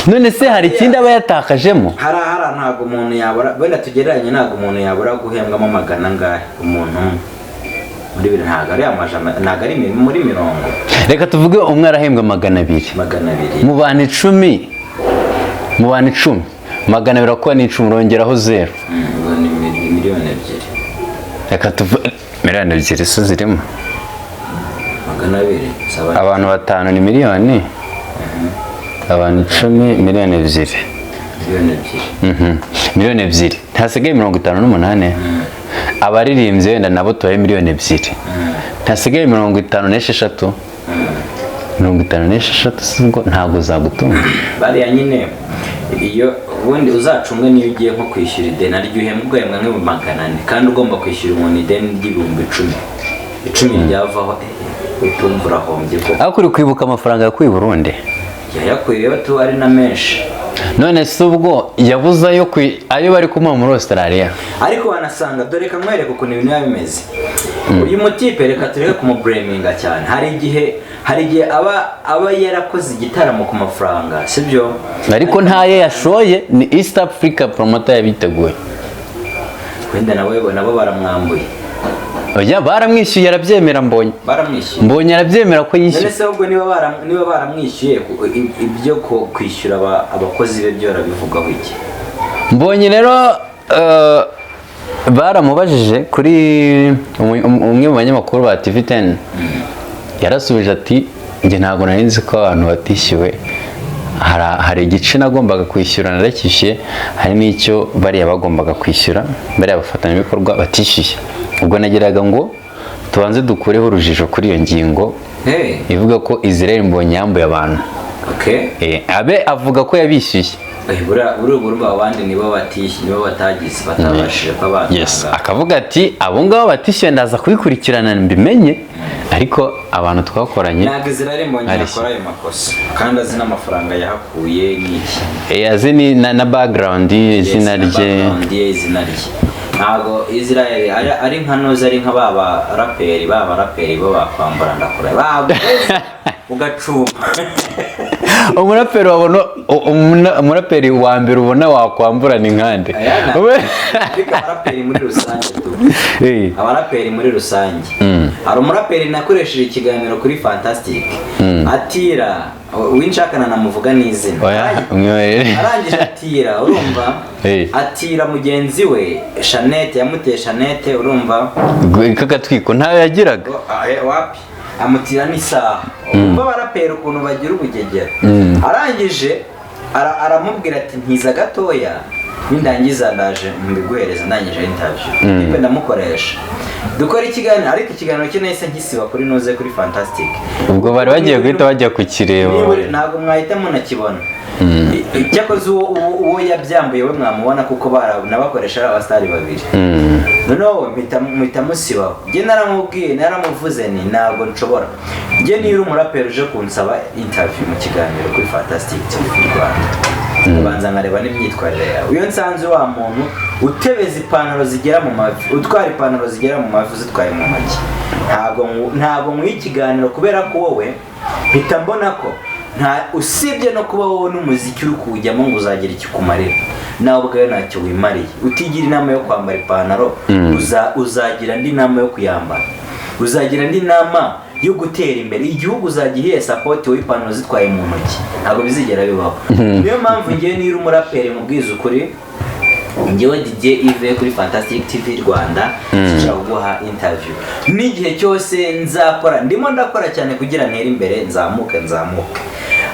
none se hari ikindi aba yatakajemo hari ntabwo umuntu yabura wenda tugereranye ntabwo umuntu yabura guhembwamo magana ngahe umuntu muri biri ntabwo ari amajana ntabwo ari muri 40 reka tuvuge umwe arahembwa 200 mu bantu 10 200 akuba ni 10 urongeraho 0 ni miliyoni 2 reka tuvuge miliyoni 2 so zirimo 200 abantu 5 ni miliyoni abantu 10 miliyoni 2 miliyoni 2 ntasigaye 58 abaririmbye wenda nabo tubaye miliyoni 2 ntasigaye 56 56 ntabwo zagutunga bariya nyine iyo ubundi uzacunga niyo ugiye nko kwishyura ideni aryo uhembwa nk'ibihumbi 400 kandi ugomba kwishyura umuntu ideni ry'ibihumbi 10 ryavaho utumva urahombye ko ariko uri kwibuka amafaranga yakuye Burundi yayakuyeho tu ari na menshi none se ubwo yabuze ayo bari kumuha muri Australia ariko wanasanga dore kamwereka ukuntu ibintu biba bimeze uyu mutipe reka tureke kumubreminga cyane hari igihe aba yarakoze igitaramo ku mafaranga sibyo ariko ntaye yashoye ni East Africa promoter yabiteguye wenda nabo baramwambuye oya baramwishyuye arabyemera mbonye arabyemera ko yishyuye none se ubwo niba baramwishyuye ibyo kwishyura abakozi be byo rabivugaho iki mbonye rero baramubajije kuri umwe mu banyamakuru ba TV10 yarasubije ati njye ntabwo nari nzi ko abantu batishyuwe hari igice nagombaga kwishyura narakishyuye hari n'icyo bariya bagombaga kwishyura bariya bafatanyabikorwa batishyuye ubwo nageraga ngo tubanze dukureho urujijo kuri iyo ngingo ivuga ko Israel mbonye yambuye abantu abe avuga ko yabishyuye urumva abandi nibo batagize batabashije yes akavuga ati abo ngabo batishyuye ndaza kubikurikirana mbimenye ariko abantu twakoranye ntabwo Israel mbonye yakora ayo makosa kandi azi n'amafaranga yahakuye n'iki azi na background izina rye ntabwo Israel ari nka noza ari nka baba raperi bo bakwambara ndakora ugacuma umuraperi wa mbere ubona wakwambura ni nkande abaraperi muri rusange abaraperi muri rusange hari umuraperi nakoresheje ikiganiro kuri Fantastic atira winshakana namuvuga n'izina arangije atira urumva atira mugenzi we Shanete yamuteye Shanete urumva kagatwiko ntayo yagiraga wapi amutira n'isaha umva barapera ukuntu bagira ubugegera arangije aramubwira ati ntiza gatoya nindangiza ndaje mbiguhereza ndangije interview nipe ndamukoresha dukora ikiganiro ariko ikiganiro cyo nahise nkisiba kuri noze kuri Fantastic ubwo bari bagiye guhita bajya kukireba ntabwo mwahita munakibona cyakoze uwo yabyambuye we mwamubona kuko nabakoresha ari abasitari babiri noneho mpita musibaho njye naramubwiye naramuvuze ni ntabwo nshobora njye niyo uri umuraperi uje kunsaba interview mu kiganiro kuri Fantastic TV Rwanda ubanza nkareba n'imyitwarire yawe iyo nsanze wa muntu utebeza ipantaro zigera mu mavi utwara ipantaro zigera mu mavi zitwaye mu ntoki ntabwo nkwiye ikiganiro kubera ko wowe mpita mbona ko usibye no kuba wowe n'umuziki uri kuwujyamo ngo uzagira ikikumarira nawe ubwawe ntacyo wimariye utigira inama yo kwambara ipantaro uzagira andi nama yo kuyambara uzagira andi nama yo gutera imbere igihugu uzagihiye support wowe ipantaro zitwaye mu ntoki ntabwo bizigera bibaho niyo mpamvu ngiye niba umuraperi mubwiza ukuri njyewe DJ Yves kuri Fantastic TV Rwanda nshaka guha interview n'igihe cyose nzakora ndimo ndakora cyane kugira ntere imbere nzamuke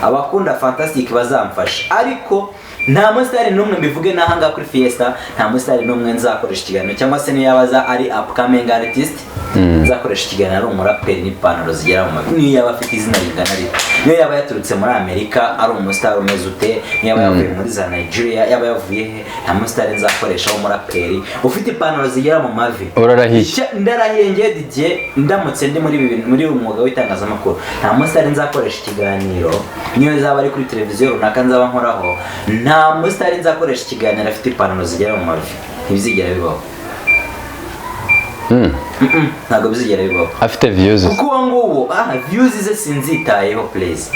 abakunda Fantastic bazamfasha ariko nta musitari n'umwe mbivuge n'ahanga kuri Fiesta, nta musitari n'umwe nzakoresha ikiganiro cyangwa se niyo yabaza ari upcoming artist nzakoresha ikiganiro ari umuraperi n'ipantaro zigera mu mavi, niyo yaba afite izina ringana rito, niyo yaba yaturutse muri Amerika ari umusitari umeze ute, niyo yaba yavuye muri za Nigeria, yaba yavuye he, nta musitari nzakoresha w'umuraperi ufite ipantaro zigera mu mavi. Urarahiye? Ndarahiye ngiye didier ndamutse ndi muri umwuga w'itangazamakuru, nta musitari nzakoresha ikiganiro niyo zaba ari kuri televiziyo runaka nzaba nkoraho, nta musitari nzakoresha ikiganiro afite ipantaro zigera mu mavi, ntibizigera bibaho. Ntabwo bizigera bibaho afite views, kuko uwo nguwo views ze sinzitayeho please.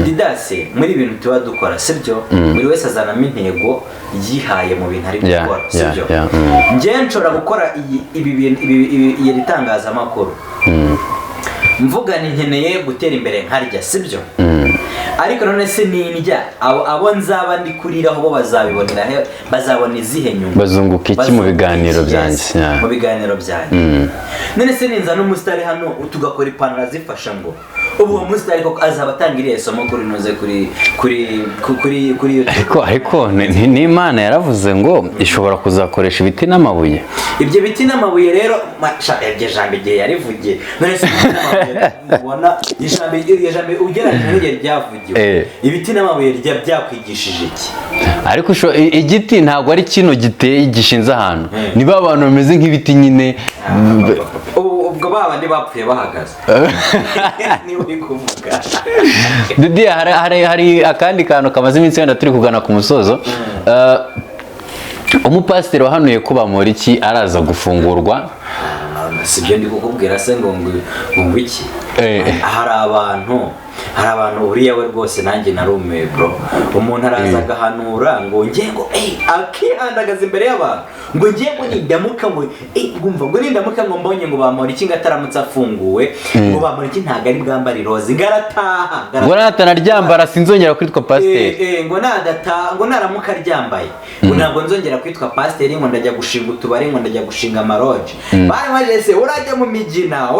Didase muri ibintu tuba dukora sibyo, buri wese azanamo intego yihaye mu bintu ari gukora sibyo. Njye nshobora gukora ibi bintu iri tangazamakuru mvuga ni nkeneye gutera imbere nkarya sibyo, ariko none se nindya abo nzaba ndi kuriraho bo bazabibonera he, bazabona izihe nyungu, bazunguka iki mu biganiro byanjye, mu biganiro byanjye. None se ninza n'umusitari hano tugakora ipantaro zifasha ngo ubu uwo musitari koko azaba atangiriye isomo kuri noze kuri YouTube. Ariko n'Imana yaravuze ngo ishobora kuzakoresha ibiti n'amabuye. Ibyo biti n'amabuye rero iryo jambo igihe yarivugiye, none se ubona ijambo ugereranyije n'igihe ryavugiwe, ibiti n'amabuye byakwigishije iki? Ariko igiti ntabwo ari kino giteye gishinze ahantu, niba abantu bameze nk'ibiti nyine, ubwo babandi bapfuye bahagaze niba uri kuvuga. Didi, hari akandi kantu kamaze iminsi wenda turi kugana ku musozo. Umupasiteri wahanuye ko Bamporiki araza gufungurwa, sibyo ndi kukubwira se ngo iki? Hari abantu uriya we rwose nanjye narumiwe bro. Umuntu araza agahanura ngo ngiye ngo akihandagaza imbere y'abantu ngo ngiye ngo nindamuka ngo ngumva ngo nindamuka ngo mbonye ngo Bamporiki ngataramutse afunguwe ngo Bamporiki ntago ari bwambara roze ngarataha ngo natanaryambara sinzongera kwitwa pasiteri, ngo nadataha ngo naramuka ryambaye ngo ntabwo nzongera kwitwa pasiteri, ngo ndajya gushinga utubari, ngo ndajya gushinga amaroje. Bari majese urajya mu mijina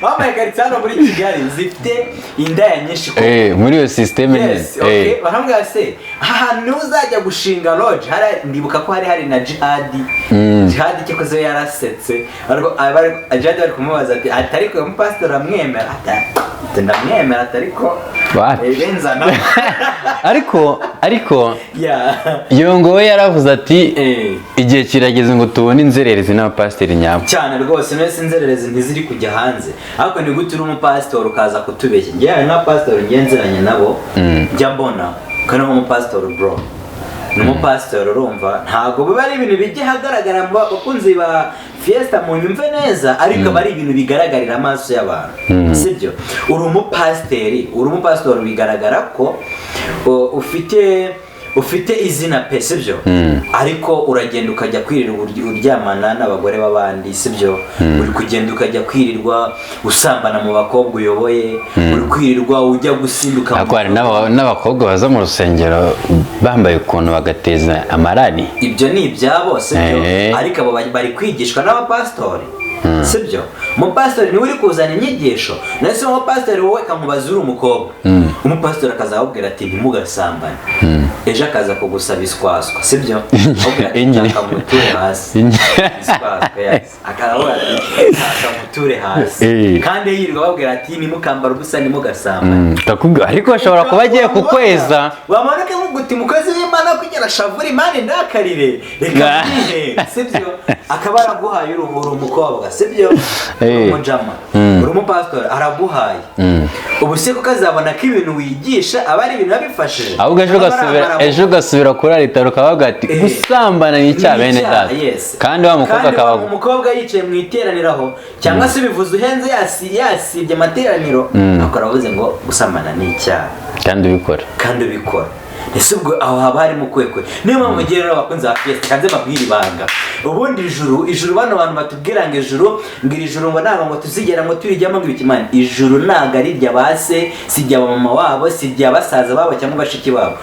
bambaye karitsiye hano muri Kigali zifite indaya nyinshi muri iyo systeme nyine. Barambwira se ahantu uzajya gushinga lodge, ndibuka ko hari na Jihadi cyakoze yarasetse, Jihadi bari kumubaza ati ariko uyu mupasiteri amwemera? Ndamwemera ariko benzana ariko yongo we yaravuze ati igihe kirageze ngo tubone inzererezi n'abapasiteri nyabo cyane rwose. None inzererezi ntiziri kujya hanze, ariko ni gute uri umupasitori ukaza kutubeshya? Ngiye nka pasitori ngenzeranye nabo njya mbona kandi umupasitori bro ni umupasitori, urumva ntabwo biba ari ibintu bijya hagaragara mu bakunzi ba Fiesta mu nyumve neza, ariko aba ari ibintu bigaragarira amaso y'abantu sibyo. Uri umupasitori bigaragara ko ufite izina pe sibyo, ariko uragenda ukajya kwirirwa uryamana n'abagore b'abandi sibyo, uri kugenda ukajya kwirirwa usambana mu bakobwa uyoboye, uri kwirirwa ujya gusinduka. Hari n'abakobwa baza mu rusengero bambaye ukuntu bagateza amarari, ibyo ni ibyabo sibyo, ariko abo bari kwigishwa n'abapasitori sibyo. Umupasitori niwe uri kuzana inyigisho, nase umupasitori wowe kamubaza uri umukobwa, umupasitori akazababwira ati ntimugasambane, ejo akaza kugusaba iswaswa sibyo, akamuture hasi akamuture hasi, kandi yirirwa babwira ati nimukambara ubusa nimugasambane. Ariko ashobora kuba agiye kukweza, wamanuke nk'uguti mukozi w'Imana kugira shavura Imana ndakarire reka bihe sibyo, akaba araguhaye uri umukobwa sibyo, umujama uri umupasitori araguhaye, ubu se kuko azabona ko ibintu wigisha aba ari ibintu babifashije, ahubwo ejo ugasubira kuri aritari ukavuga ati gusambana ni icyaha bene data, kandi wa mukobwa akaba umukobwa yicaye mu iteraniro cyangwa se bivuze uhenze yasibye amateraniro akora avuze ngo gusambana ni icyaha kandi ubikora. Ese ubwo aho haba harimo kwekwe, niyo mpamvu mugiye rero bakunze ba Fiesta kanze mabwira ibanga. Ubundi ijuru bano bantu batubwira ngo iri juru ngo ntabwo ngo tuzigera ngo turijyamo ngo ibikimana. Ijuru ntabwo ari irya base, si irya mama wabo, si irya basaza babo cyangwa bashiki babo.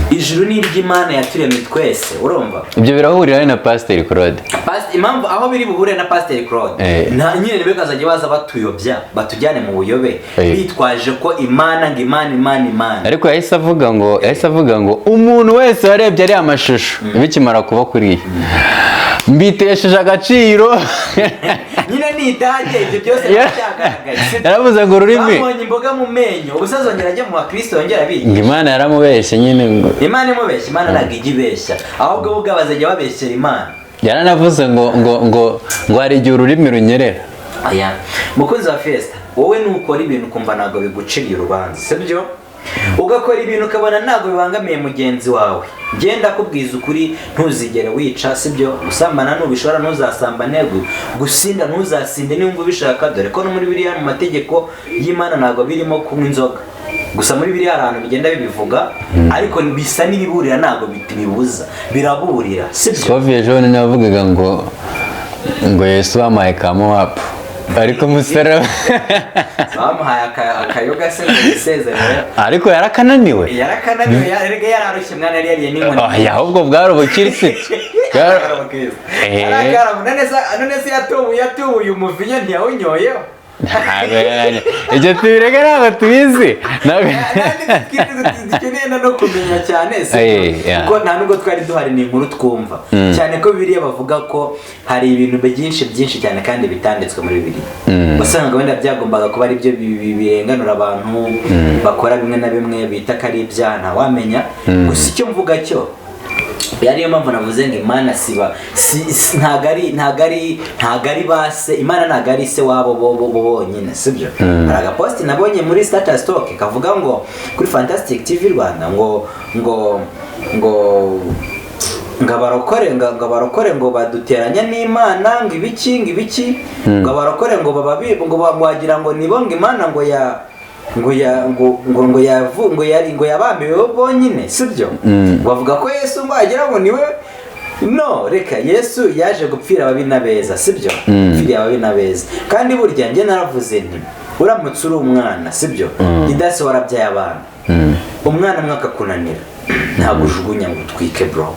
Ijuru ni iry'Imana yaturemye twese, urumva? Ibyo birahurira na Pasiteri Claude. Impamvu aho biri buhure na Pasiteri Claude, nta nyine nibe kazajya baza batuyobya batujyane mu buyobe bitwaje ko Imana ngo Imana. Ariko yahise avuga aravuga ngo umuntu wese warebye ariya mashusho bikimara kuba kuriya mbitesheje agaciro. Nyine ni idage ibyo byose byagaragaye. Yaravuze ngo ururimi bamubonye imboga mu menyo ubusaza yongera ajya mu bakristo yongera abigisha ngo Imana yaramubeshye nyine ngo Imana imubeshya. Imana ntabwo ijya ibeshya ahubwo bo bazajya babeshyera Imana. yaranavuze ngo hari igihe ururimi runyerera. Aya mukunzi wa Fiesta, wowe nukora ibintu kumva ntabwo biguciriye urubanza sibyo, ugakora ibintu ukabona ntabwo bibangamiye mugenzi wawe, genda kubwiza ukuri, ntuzigere wica sibyo, gusambana ntubishora ntuzasambane, gusinda ntuzasinde niba ubishaka, dore ko no muri biriya mu mategeko y'Imana ntabwo birimo kunywa inzoga. Gusa muri biriya abantu bigenda bibivuga ariko bisa n'ibiburira ntabwo bibuza, biraburira sibyo. Sovie Jean navugaga ngo Yesu amahitamo wapo ariko musaraba bamuhaye akayoga se isezerano ariko yarakananiwe yarega yararushye mwana yari yariye n'inkoni. Ahubwo bwari ubukirisi none se yatubuye umuvinyo ntiyawunyoyeho. Ibyo tubirega ntabwo tubizi dukeneye no kumenya cyane kuko nta nubwo twari duhari ni inkuru twumva cyane ko Bibiliya bavuga ko hari ibintu byinshi cyane kandi bitanditswe muri Bibiliya basanga wenda byagombaga kuba ari byo birenganura abantu bakora bimwe na bimwe bita ko ari ibyaha ntawamenya. Gusa icyo mvuga cyo yariyo mpamvu navuze ngo Imana ntago ari base, Imana ntago ari se wabo bonyine sibyo. Hari agaposti nabonye muri status talk kavuga ngo kuri Fantastic TV Rwanda ngo abarokore ngo baduteranya n'Imana ngo ibiki ngo abarokore ngo bagira ngo nibonga Imana ngo yabambiwe bonyine sibyo. Bavuga ko Yesu ngo agira ngo niwe no reka Yesu yaje gupfira ababi n'abeza sibyo, pfiriye ababi n'abeza. Kandi burya njye naravuze nti uramutse uri umwana sibyo, idase warabyaye abana, umwana umwe akakunanira ntabwo ujugunya ngo utwike bro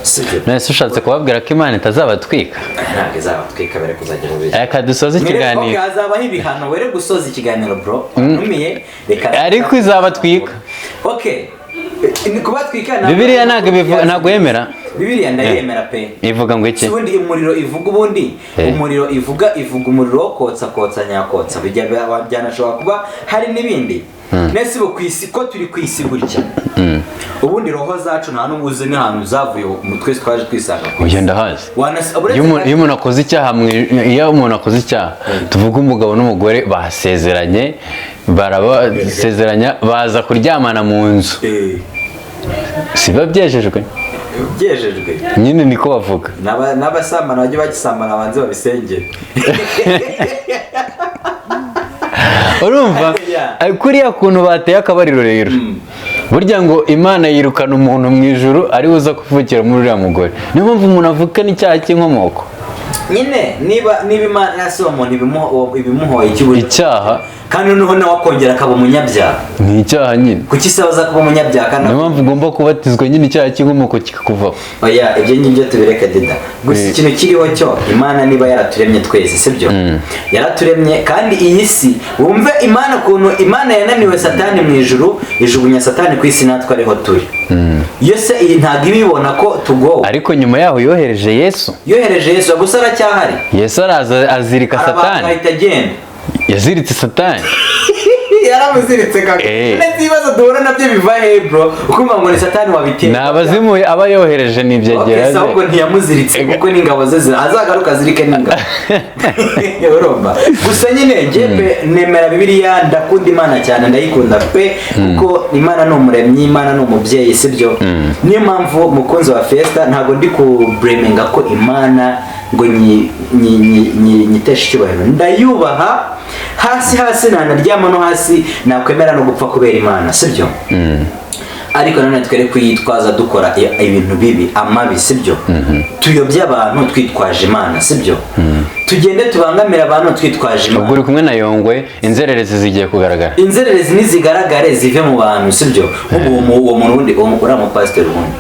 sibyo. Nese ushatse kubabwira ko Imana itazabatwika? Ntabwo izabatwika bere kuzagira ubishye. Reka dusoze ikiganiro. Hazabaho ibihano were gusoza ikiganiro bro. Numiye reka ariko izabatwika. Okay. Kubatwika na Bibiliya ntabwo yemera. Bibiliya ndayemera pe. Ivuga ngo iki? Ubundi umuriro ivuga ubundi umuriro ivuga umuriro wo kotsa nyakotsa bijya byanashobora kuba hari n'ibindi. Nese bo kwisi ko turi kwisi gutya. Ubundi roho zacu nta n'ubuze n'ahantu zavuye mu twese twaje twisanga. Ugenda hazi. Iyo umuntu akoze icyaha tuvuga umugabo n'umugore basezeranye barabasezeranya baza kuryamana mu nzu. Siba byejejwe nyine niko bavuga. N'abasambana bajye bagisambana abanze babisengere. Urumva kuriya kuntu bateye akabariro rero burya ngo Imana yirukana umuntu mu ijuru ari uza kuvukira muri uriya mugore. Niyo mpamvu umuntu avuka n'icyaha cy'inkomoko nyine niba Imana yasuba umuntu ibimuhoye icyaha kandi noneho nawe akongera akaba umunyabyaha ni icyaha nyine. Kuki se baza kuba umunyabyaha kandi niyo mpamvu ugomba kubatizwa nyine icyaha cy'inkomoko kikakuvaho. Oya ibyo ngibyo tubireka dida. Gusa ikintu kiriho cyo Imana niba yaraturemye twese sibyo, yaraturemye kandi iyi si wumve Imana kuntu Imana yananiwe Satani mu ijuru ijugunya Satani ku isi natwe ariho turi. Iyo se ntabwo ibibona ko tugowe. Ariko nyuma yaho yohereje Yesu gusa aracyahari. Yesu araza azirika Satani ahita agenda. Yaziritse Satani yaramuziritse kaka. Nese ibibazo duhura nabyo biva he bro, ukumva ngo ni Satani wabiteye. Nabazimu aba yohereje nibyegera ze. Ahubwo ntiyamuziritse kuko n'ingabo ze azagaruka azirike n'ingabo. Urumva gusa nyine njyewe nemera Bibiliya, ndakunda Imana cyane, ndayikunda pe kuko Imana ni umuremyi, Imana ni umubyeyi sibyo. Niyo mpamvu mukunzi wa Fiesta ntago ndi ku blaminga ko Imana ngo nyiteshe icyubahiro, ndayubaha hasi nanaryama no hasi nakwemera no gupfa kubera Imana sibyo. Ariko none twere kuyitwaza dukora ibintu bibi amabi sibyo. Tuyobya abantu twitwaje Imana sibyo. Tugende tubangamira abantu twitwaje Imana. Uri kumwe na Yongwe inzererezi zigiye kugaragara. Inzererezi nizigaragare zive mu bantu sibyo. Uwo muntu wundi uriya mu pastor wundi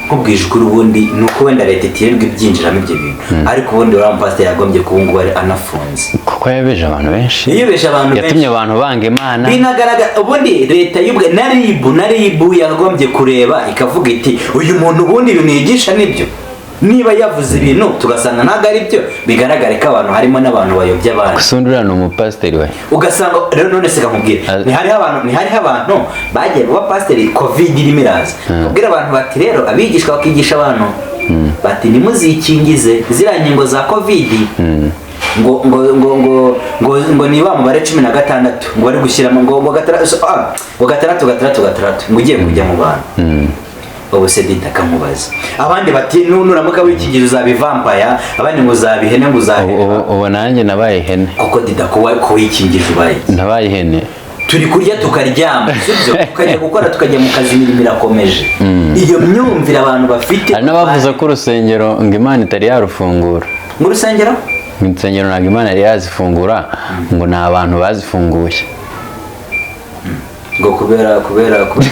nkubwije ukuri ubundi ni uko wenda leta itirirwa ibyinjiramo ibyo bintu ariko ubundi uriya mupasiteri yagombye kuba ngubu anafunze kuko yabeje abantu benshi yabeje abantu benshi yatumye abantu banga Imana binagaragara ubundi leta y'ubwe na ribu yagombye kureba ikavuga iti uyu muntu ubundi ibintu yigisha nibyo niba yavuze ibintu tugasanga ntabwo ari byo bigaragare ko abantu harimo n'abantu bayobya abandi gusundura ni umupasiteri we ugasanga rero none se kamubwira ntihariho abantu bagiye kuba pasiteri covid irimo iraza ubwira abantu bati rero abigishwa bakigisha abantu bati nimuzikingize ziriya nkingo za covid ngo niba mubare 16 ngo bari gushyiramo ngo gatandatu ngo ugiye kujya mu bantu ubu se dita kamubaza abandi bati nuramuka wikigije uzaba vampire abandi ngo uzaba ihene ngo uzaba ubu nanjye nabaye ihene kuko dita ko wikingije ubaye nabaye ihene turi kurya tukaryama sibyo tukajya gukora tukajya mu kazi imirimo irakomeje iyo myumvire abantu bafite hari n'abavuze ko urusengero ngo Imana itari yarufungura mu rusengero ntabwo Imana yari yazifungura ngo ni abantu bazifunguye ngo kubera covid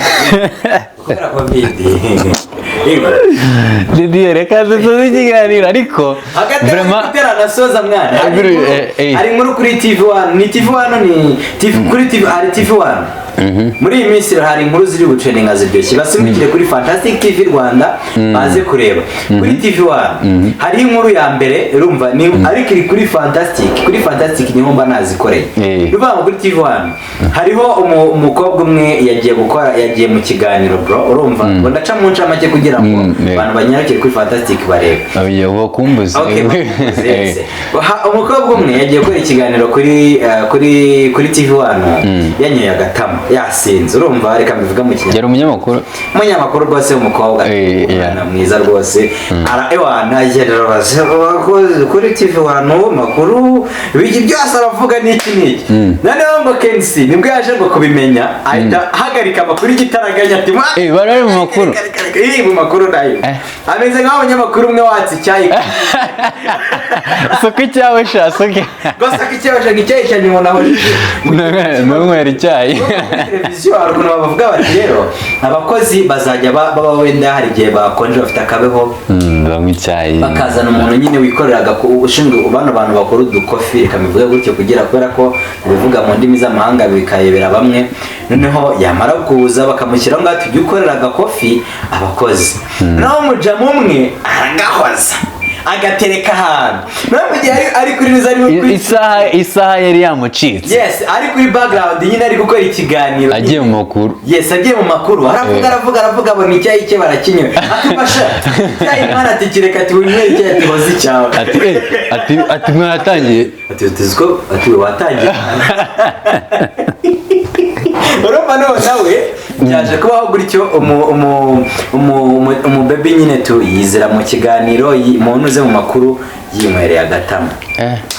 Didier reka tuzi ikiganiro ariko vraiment nasoza mwana ari muri kuri TV1 ni TV1 ni kuri TV ari TV1 muri iyi minsi hari inkuru ziri gutrendinga ziryoshye basubikire kuri Fantastic TV Rwanda baze kureba kuri TV1 hari inkuru ya mbere urumva ni ariko iri kuri Fantastic niho mba nazikoreye bivuga kuri TV1 hariho umukobwa umwe yagiye mu kiganiro bro urumva ngo ndaca mu ncamake kugira ngo abantu banyarukire kuri Fantastic barebe abiyo kumbuza umukobwa umwe yagiye gukora ikiganiro kuri TV1 yanyoye agatama yasinze urumva reka mbivuga mu kinyarwanda yari umunyamakuru rwose umukobwa mwiza rwose araewana yarabaze kuri TV1 makuru biki byose aravuga n'iki noneho ngo Kensi nibwo yaje ngo kubimenya ahita hagarika amakuru igitaraganya ati barari mu makuru mu makuru nayo ameze nk'aho umunyamakuru umwe watsi icyayi soko icyawe shasuke gosaka icyawe icyayi cyane umuntu ahojije n'umwera icyayi televiziyo hari ukuntu bavuga bati rero abakozi bazajya baba wenda hari igihe bakonje bafite akabeho banywa icyayi bakazana umuntu nyine wikoreraga ushinzwe bano bantu bakora udukofi reka mivuge gutyo kubera ko bivuga mu ndimi z'amahanga bikayebera bamwe noneho yamara kuza bakamushyiraho ngaho tujye ukorera agakofi abakozi naho umujama umwe aragahoza agatereka ahantu nawe mu gihe ari kuri niza ari isaha yari yamucitse yes ari kuri background nyine ari gukora ikiganiro agiye mu makuru agiye mu makuru aravuga abona icyayi cye barakinywe atubasha icyayi mwana ati kireka ati unywere icyayi ati hoze icyawe ati mwatangiye ati watangiye urumva nawe byaje kubaho gutyo umubebe nyine yizera mu kiganiro umuntu uze mu makuru yinywereye agatama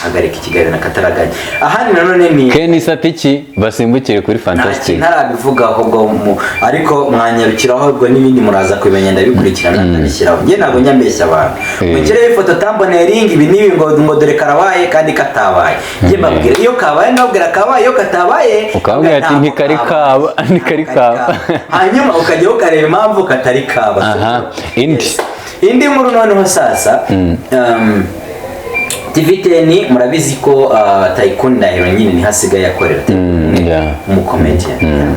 hagarika ikiganiro kataraganya ahandi nanone ni Ken Satiki basimbukire kuri Fantastic ntarabivugaho ubwo ariko mwanyarukiraho ubwo n'ibindi muraza kubimenya ndabikurikirana ndabishyiraho njye ntabwo nyambeshya abantu mugireho ifoto thumbnail ibi nibi ngo dore karabaye kandi katabaye njye mbabwira iyo kabaye nabwira kabaye iyo katabaye ukabwira ati ntikari kaba hanyuma ukajya ukareba impamvu katari kaba indi nkuru noneho sasa TV10 murabizi ko Tycoon Ndahiro nyine ntihasigaye akorera umukomedian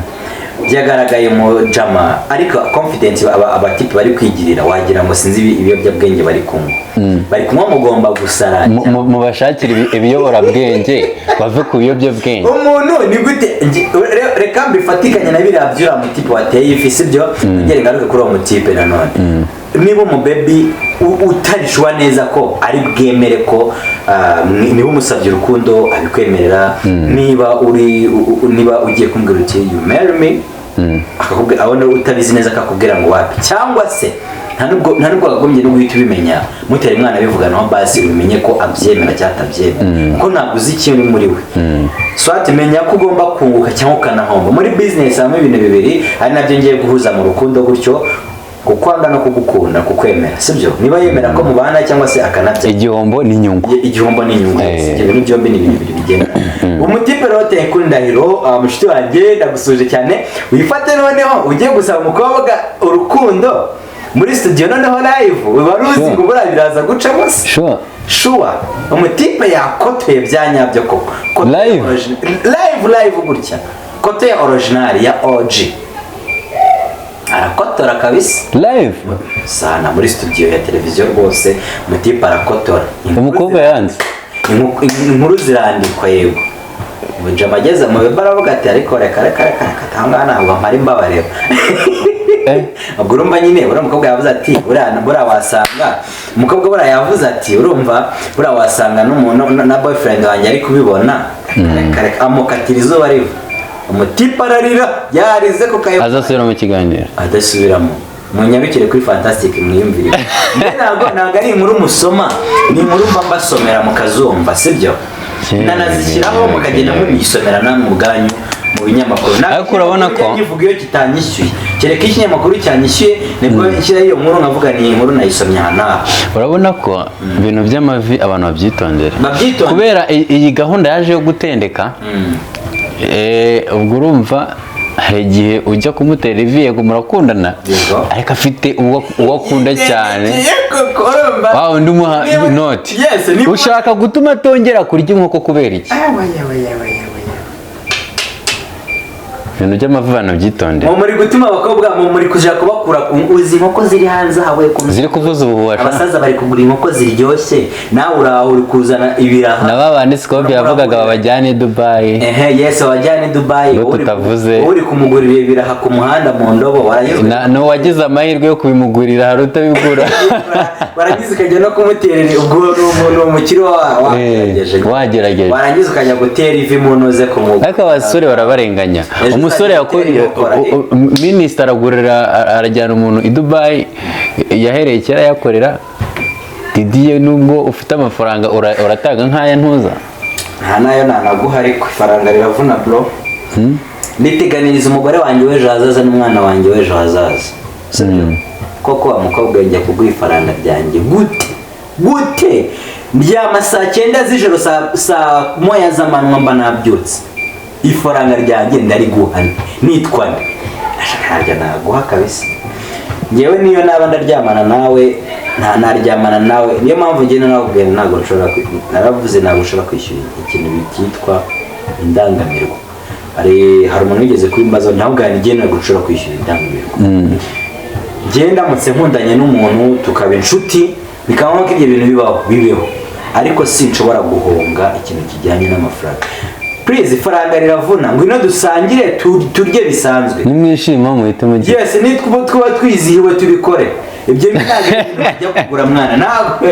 byagaragaye mu jama ariko confidence abatipe bari kwigirira wagira ngo sinzi ibiyobyabwenge bari kumwe mugomba gusara mu bashakira ibiyobora bwenge bave ku biyobyabwenge umuntu ni gute reka mbifatikanye na biriya byura mutipe wateye ifi sibyo ngere ngaruke kuri uwo mutipe nanone niba umubebi utarishwa neza ko ari bwemere ko niba umusabye urukundo abikwemerera niba ugiye kumbwira uti you marry me akakubwira abona utabizi neza akakubwira ngo wapi cyangwa se nta nubwo wagombye no guhita ubimenya mutera umwana bivuganaho basi ubimenye ko abyemera cyangwa atabyemera kuko ntabwo uzi ikintu muri we swati menya ko ugomba kunguka cyangwa ukanahomba muri business hamwe ibintu bibiri ari nabyo ngiye guhuza mu rukundo gutyo kukwanga no kugukunda kukwemera sibyo niba yemera ko mubana cyangwa se akanabya igihombo n'inyungu ibyo bintu byombi ni ibintu bigenda umutipe rero Tycoon Ndahiro mushiti wanjye ndagusuje cyane wifate noneho ugiye gusaba umukobwa urukundo muri studio noneho live ubaruzi ngo bura biraza guca bose sure umutipe yakotoye byanyabyo koko live gutya kote ya original ya OG arakotora kabisa live sana muri studio ya televiziyo rwose umutipe arakotora umukobwa yanze inkuru zirandikwa yego ubunje amageze mu bibara avuga ati ariko reka tanga ntabwo mpari mbabareba urumva nyine uriya mukobwa yavuze ati buriya wasanga umukobwa buriya yavuze ati urumva buriya wasanga n'umuntu na boyfriend wanjye ari kubibona reka amukatira izuba riva umutipe ararira yarize ko kayo azasubira mu kiganiro adasubiramo munyarukire kuri fantastic mwiyumvire ntabwo ari inkuru musoma ni inkuru mbasomera mukazumva sibyo nanazishyiraho mukagenda mubisomera namwe ubwanyu mu binyamakuru ariko urabona ko nkivuga iyo kitanyishyuye kereka ikinyamakuru cyanyishyuye nibwo nshyira iyo nkuru nkavuga ni inkuru nayisomye hano urabona ko ibintu by'amavi abantu babyitondera kubera iyi gahunda yaje yo gutendeka ubwo urumva hari igihe ujya kumutera ivi yego murakundana ariko afite uwo akunda cyane undi umuha inoti ushaka gutuma atongera kurya inkoko kubera iki ibintu by'amavano byitondera muri gutuma abakobwa muri kujya kubakura uzi inkoko ziri hanze hawe ziri kuvuza ubuhuha abasaza bari kugura inkoko ziryoshye nawe uraho uri kuzana ibiraha na babandi sikobe yavugaga babajyane Dubai yes babajyane Dubai uri kumugurira ibiraha ku muhanda mu ndobo no wagize amahirwe yo kubimugurira hari utabigura warangiza ukajya no kumuterera ubwo umuntu umukiri wagerageje warangiza ukajya gutera ivi mu ntoze ku mugore ariko abasore barabarenganya umusore minisita arajyana umuntu i Dubai yahereye kera yakorera Didiye nubwo ufite amafaranga uratanga nk'aya ntuza nta nayo nanaguha ariko ifaranga riravuna bro nditeganiriza umugore wanjye w'ejo hazaza n'umwana wanjye w'ejo hazaza koko wa mukobwa njya kuguha ifaranga ryanjye gute ndyama saa 9 z'ijoro saa 1 z'amanywa mba nabyutse ifaranga ryanjye ndariguhana nitwa ntarya naguha kabisa ngewe niyo naba ndaryamana nawe naryamana nawe niyo mpamvu ngenda nakubwira ntabwo nshobora naravuze ntabwo nshobora kwishyura ikintu cyitwa indangamirwa hari umuntu wigeze kubimbaza ntabwo ngiye ntabwo nshobora kwishyura indangamirwa ngenda ndamutse nkundanye n'umuntu tukaba inshuti bikaba nk'uko ibyo bintu bibeho ariko sinshobora guhonga ikintu kijyanye n'amafaranga please ifaranga riravuna ngwino dusangire turye bisanzwe nimwishima muhite mugiye yes nitwa twizihiwe tubikore ibyo bijya kugura mwana ntabwo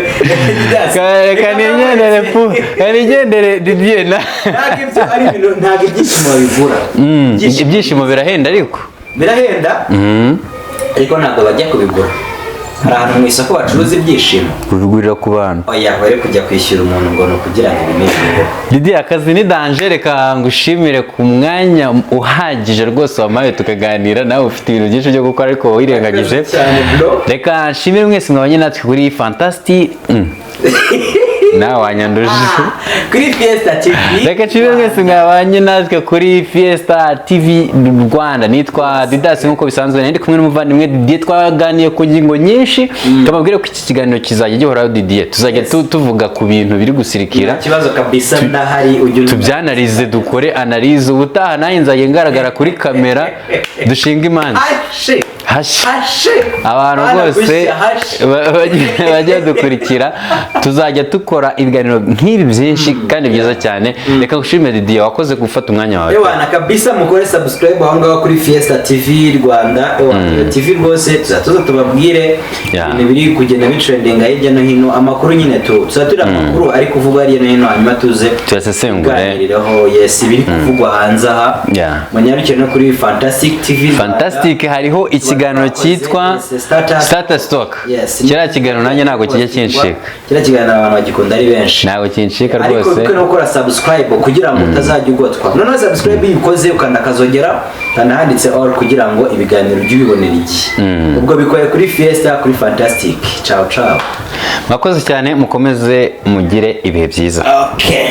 kanigendere Didier ntabwo ibyo ari ibintu ntabwo ibyishimo bigura ibyishimo birahenda ariko ntabwo bajya kubigura hari ahantu mu isoko bacuruza ibyishimo kubigurira ku bantu oya bari kujya kwishyura umuntu ngo ni ukugira ngo ibinezeze Didier akazi ni danger reka ngushimire ku mwanya uhagije rwose wamaye tukaganira nawe ufite ibintu byinshi byo gukora ariko wirengagije reka nshimire mwese mwabanye natwe kuri Fantastic nawe wanyanduje kuri Fiesta TV reka nshimire mwese mwabanye natwe kuri Fiesta TV Rwanda nitwa Didas nkuko bisanzwe ndi kumwe n'umuvandimwe Didier twaganiye ku ngingo nyinshi kamabwire ko iki kiganiro kizajya gihoraho Didier tuzajya tuvuga ku bintu biri gusirikira kibazo kabisa ndahari tubyanalize dukore analyse ubutaha nayo nzajye ngaragara kuri kamera dushinga imanza abantu bose bajya dukurikira tuzajya dukora ibiganiro nk'ibi byinshi kandi byiza cyane reka gushimira Didier wakoze gufata umwanya wawe ewana kabisa mukore subscribe aho ngaho kuri Fiesta TV Rwanda TV rwose tuza tubabwire ibintu biri kugenda bitrendinga hirya no hino amakuru nyine tuzatura amakuru ari kuvugwa hirya no hino hanyuma tuze tuyasesengure yes ibiri kuvugwa hanze aha munyarukire no kuri Fantastic TV Fantastic hariho ikiganiro cyitwa Starter Stock kira kiganiro nanjye ntago kijya kinshika kira kiganiro abantu bagikunda ari benshi ntago kinshika rwose ariko uko no gukora subscribe kugira ngo utazajya ugotwa none subscribe yukoze ukanda kazogera kandi handitse all kugira ngo ibiganiro by'ubibonera iki ubwo bikoye kuri Fiesta kuri Fantastic ciao mwakoze cyane mukomeze mugire ibihe byiza okay